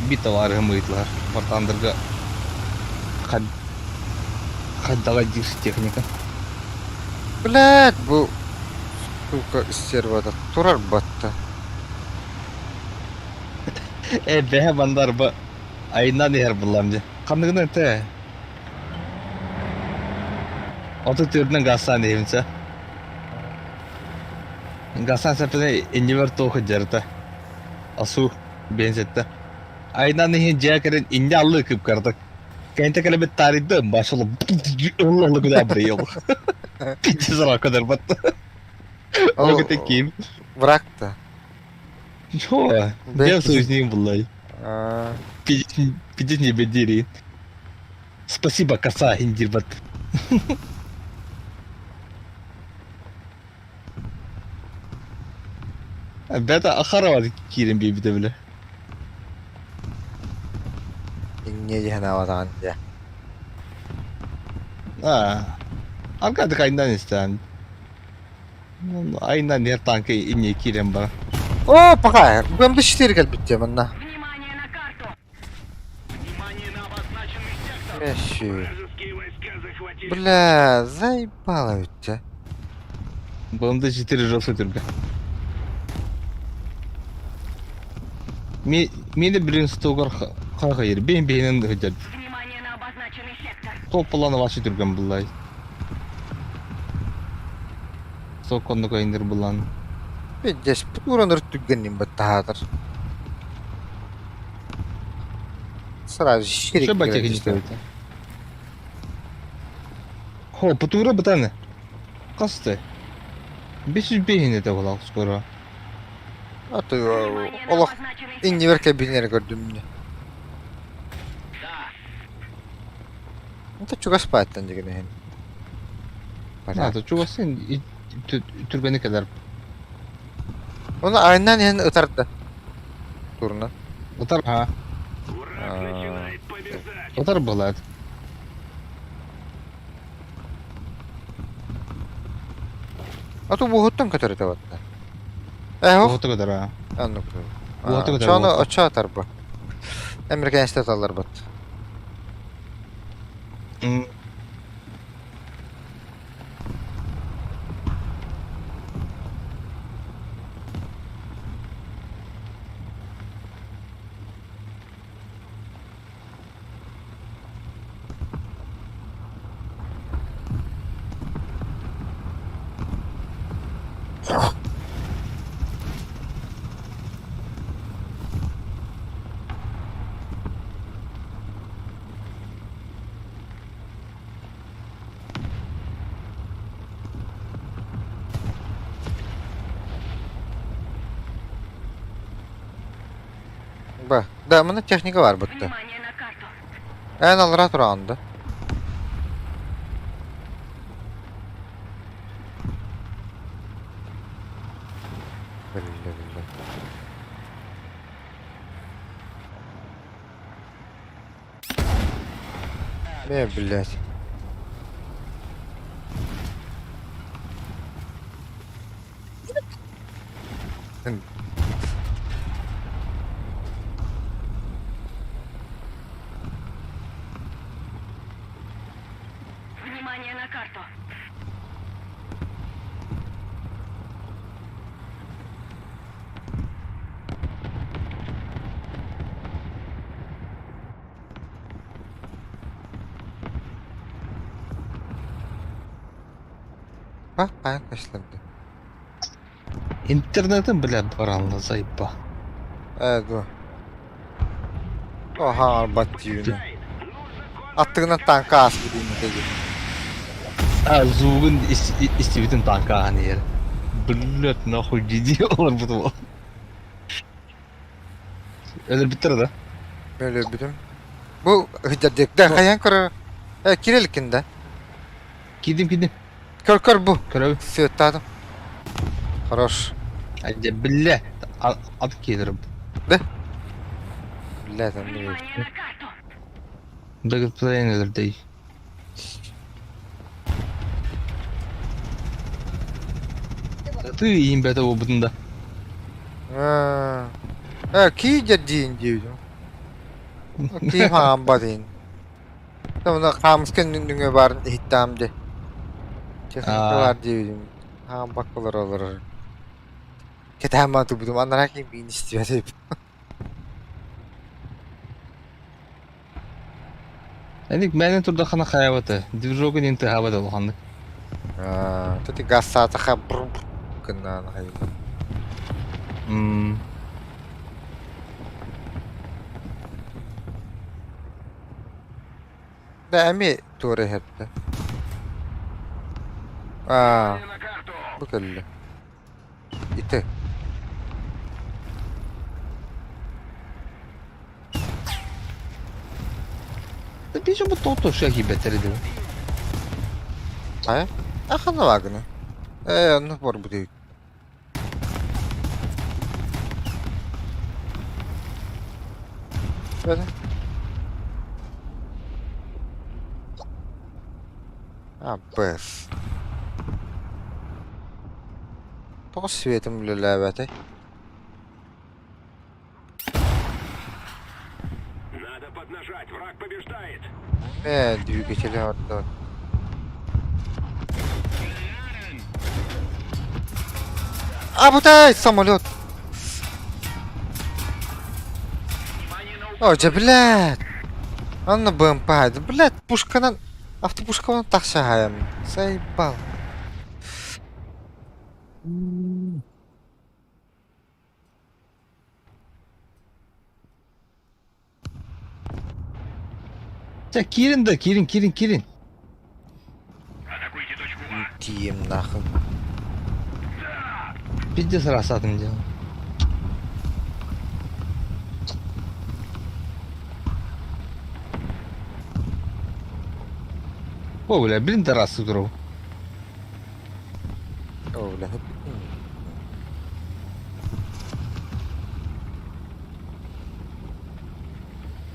Bitalar hımıydılar. Vatandırga Хаддага дирс техника. Блядь, bu сука сервада турар battı. Бәһә бандар ба айынан ер буламды. Кандыгын те. Ото төрнен гасан деймсе. Гасан сапне инвер тоху жарта. Асу бензетте. Айынан хин жакерин инде аллы кып кырдык. Кенте келебет тарихte başladı. Allah kadar buraya olur. Piçi sıra kadar battı. O kadar kim? Bıraktı. Yo, ben söyleyeyim vallahi. Piçi не бедери. Спасибо, коса, индир бат. Ben de akara kirim bir de bile. İnge hanadan ya. Arkadaş ayından isten. Ayından yer tankı inye kirim bana. О, пока. Будем до 4 гал bitti bana. Внимание на карту! Внимание на обозначенный сектор. Meşhur. Вражеские войска захватили. Бля, заебало bitti. Bunun da 4 жопсы түргі. Мені бірін стогар қаға ер. Бен бейнен ғыджал. Внимание на обозначенный сектор! Топ планы ваши түрген бұлай. Соконды қайындар бұлан. Бедеш, bu uğranır tüggenim battahadır. Сразу ширик Что батя не стоит? Хо, потура бытаны. Касты. 500 бейін еді олақ скоро. А ты Внимание на олох обозначенный сектор. иннивер кабинер gördüm mü? Это чуга спайттан дегене хен. Надо, чувак, сен түрбені кәдер. Onu ayından hen ıtardı. Turuna. Отар, ha. Враг начинает побеждать. Отар болады. А то бугуттан көтөрөтө батта. Ох, Оғыты кәдер, ha. анны. Бугуты көтөрөп Чоны батты. оча атар бу. Американ штатлар бат. М, Ба, да, мына техника бар бутта. Внимание на карту. Эн алыра туранды. Блядь. Внимание на карту. Ба, аян кашланды. интернетім, бля, баранлы зайыппа. Ду. Оха, бат дүйүнү. Аттыгынан танка ас бидейм деди. Звугын истебетін танка аны ер. Блядь, нахуй, диди олар бұты бол. Öyle bitir da. Böyle bidim. Bu hıcadekten kayan kırı. Kirelkinde. Gidim. Kör bu. Körəbi. Светаdım. Хорош. Hadi bille. Adı gelirim. Блядь, не Внимание на карту. Bigger play nedir değil. Ты iyiyim bete o bunda. Ки жадин дiyordum. Ки хам badin. Tamam kamsken nünge var hittamde. Техника var diyordum. Ha bakılır olur. Кетама тубудum. Анара ким бин istiyor. Әдік мәнен тұрда қана қаябаты. Движогын енті хабады олғандық. Тут и газ саата ха брум кына хайы. Да, ами туре хетте. Внимание на карту. Bu kelli. İti. Bir şey bu totu şey beteri diyor. Hayır. Akıllı vakını. Onu var bu değil. Böyle. Без. По светом лилебети. Надо поднажать, враг побеждает. Двигатели orada. Бутай самолет. Ой, блядь. Он на БМП. Блядь, пушканан. Автопушканан такшагаем. Заебал. Ja, Kirin de, Kirin. Атакуйте точку А. Тием нахуй. Пиздец расадым дело. О, бля, блин, да раз игру. О, бля.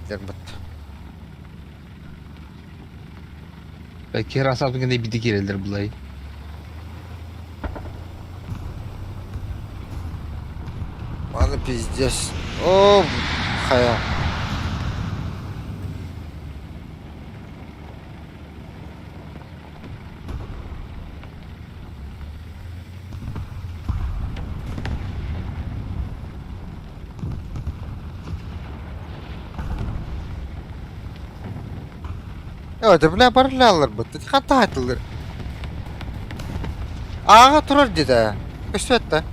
Дербат. Belki rasatım gene bir dikildir bulay. Ладно, пиздец. О, хая. Evet, bile barlarlar bu. Hatta atılır. Ağa turar dedi. Üstüette.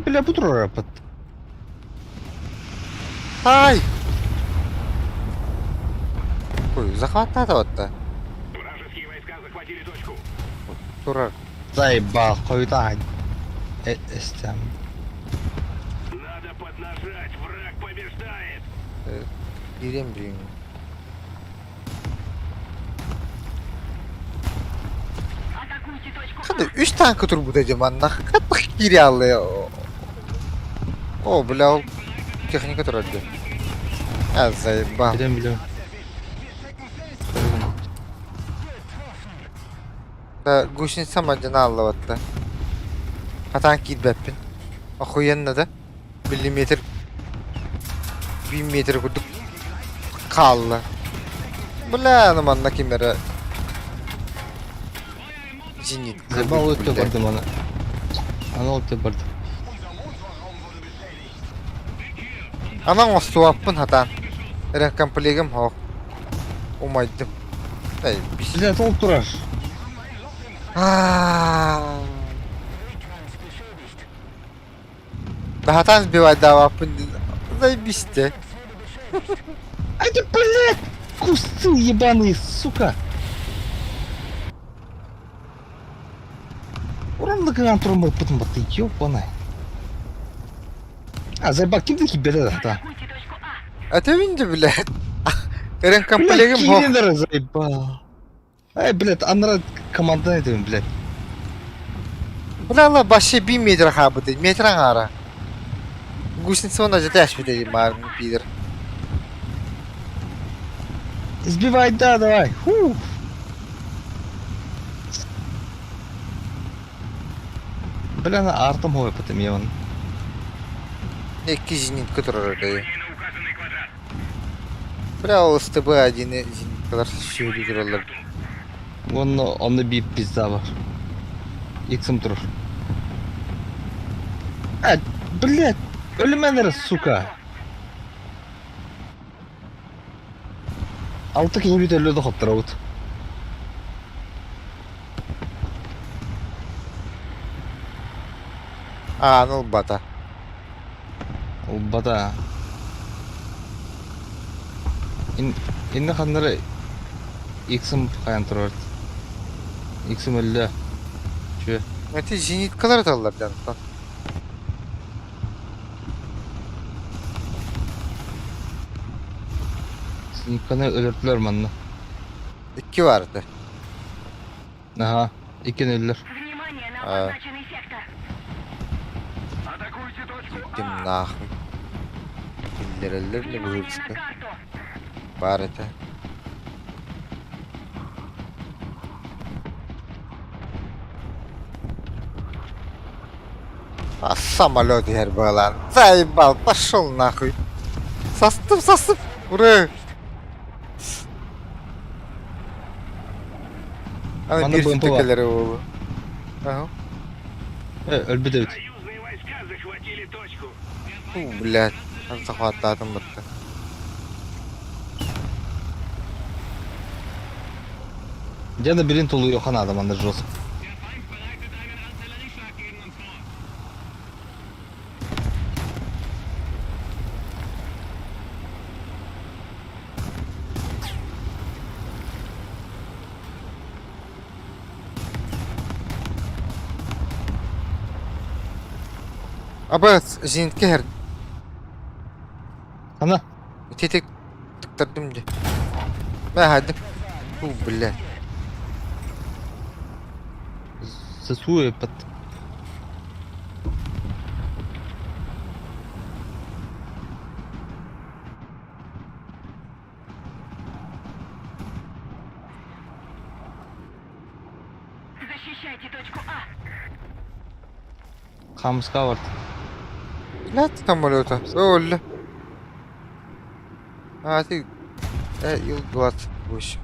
Bля, budur rapat. Ай! Ой, захватать вот. Вражеские войска захватили точку. Турар. Заебал, koydan. Estem. Надо поднажать, враг побеждает. Gireyim diyeyim. Атакуйте точку Hadi 3 tane kutur bu dedim anla. Kapak giri alıyor. O bля, техника турарdı. Ya заебал. Biliyorum. Да, гусеница мадина аллаватта. Хатан кидбеппин. Охуенно да? Миллиметр. 1000 метр кудук. Kallı. Бля, анаманна кимера. Зенит. Заебал өтті бардым аны. Аны өтті бардым. Анан остуаппын хатан. Эрен комплегим хоқ. Умайдым. Эй, бис. Бля, толып тұрар. Да хатан сбивать даваппын. Заебись те. Ай ты, блядь! Кусты ебаные, сука! Уранлыгынан тұрмай бұтын баты, ёбаный. Заебал, кімді ки береді ата? Атакуйте точку А. Это винди, блядь. Эрен Блядь, комплегим хоқ. кийлендер, заебал. Ай, блядь, анара командан едім, блядь. Бля, ла башы 1000 метр хабы дейді. Метран ара. Гусеница ona жетяш бі дейді, марын пидір. Сбивай, да, давай. Фу. Бля, на артом хой потом ебан. Екі зенитка тұрар дейді. На указанный квадрат. Бля, ол СТБ один зениткалар шеуді тұралар. Оны bir pizza var. Иксім тұрыр. Блядь, өліменер, сука. 6 килобит өледі қоптыр ауыт. Аныл бата. Ол бата. Енді қандары иксім қаян тұрыр. Иксім өлі. Че? Мәте зениткалар аталар жанықтан. Сinikkаны өліртілер манны. 2 vardı. Аха, икен өлілер. Внимание на А. обозначенный сектор. Атакуйте точку Gittim nahım. Bildirirler ne bu Внимание hırçtı. на карту. Var ete. А самолет гербалан. Заебал, пошел нахуй. Состып. Ура. Ana Bana bir bomba var. tekeleri oğlu. Ага. Өлбі дөйт. Союзные войска захватили точку. Блядь. Захватladım bitti. Жана бірін толу yoxan adam anda жос. Аба зенитке хер. Ана, Тетек тыктырдым де. Ба хадым. Фу, бля. засуе пат. Защищайте точку А. Камыска бар. لا самолета. Öldü. Hadi. Yıl 28.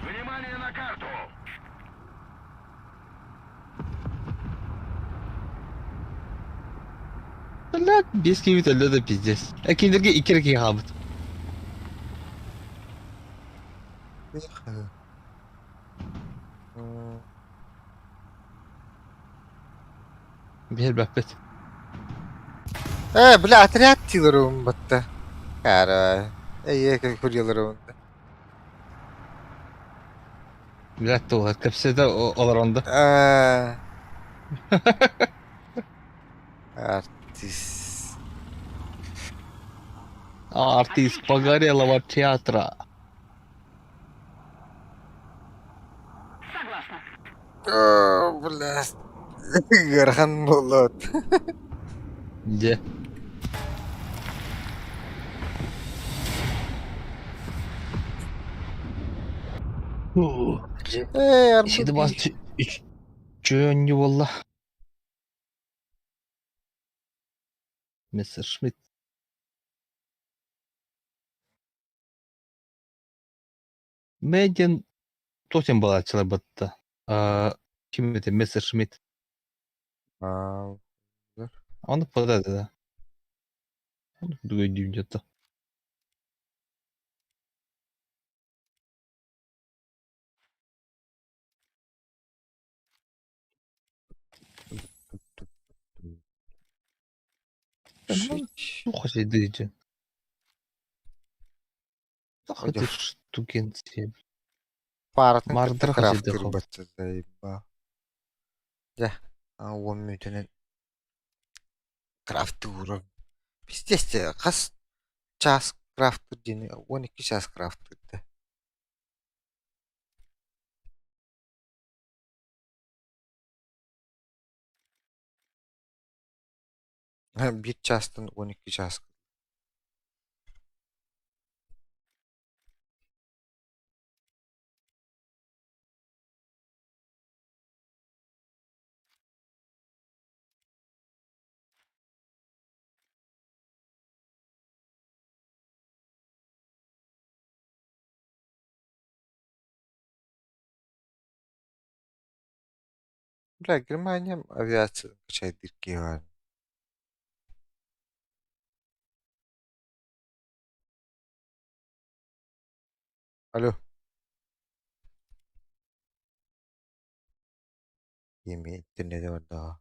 Внимание на карту! Ла, без кибит өлді да пиздец. Әкендерге икерге қабыт. Бер бәппет. Бля, отряд тилерым бітті. Кара. Екі көргелерім. Блядь, тоға. Кәпседе олар онда. Артист. Артист погорелого театра. Согласна. Бля. Гархан болот. Де. Şimdi bas Jönü valla. Messerschmitt. Медиан тотем была целая бата. Kim это Messerschmitt. Он подает, да. Он другой дюйм где-то. Ну, хотя дыджи. Хотя штукенцы. Паратын Мардыр крафтер хотя бітті заеба. Ja, 10 minuten крафты урын. Пиздесте, қас час крафты дені, 12 час крафты ді. Bir çastın 12 ças. Бля, Германия авиация качает дырки var. Alo. Yemin internet var daha.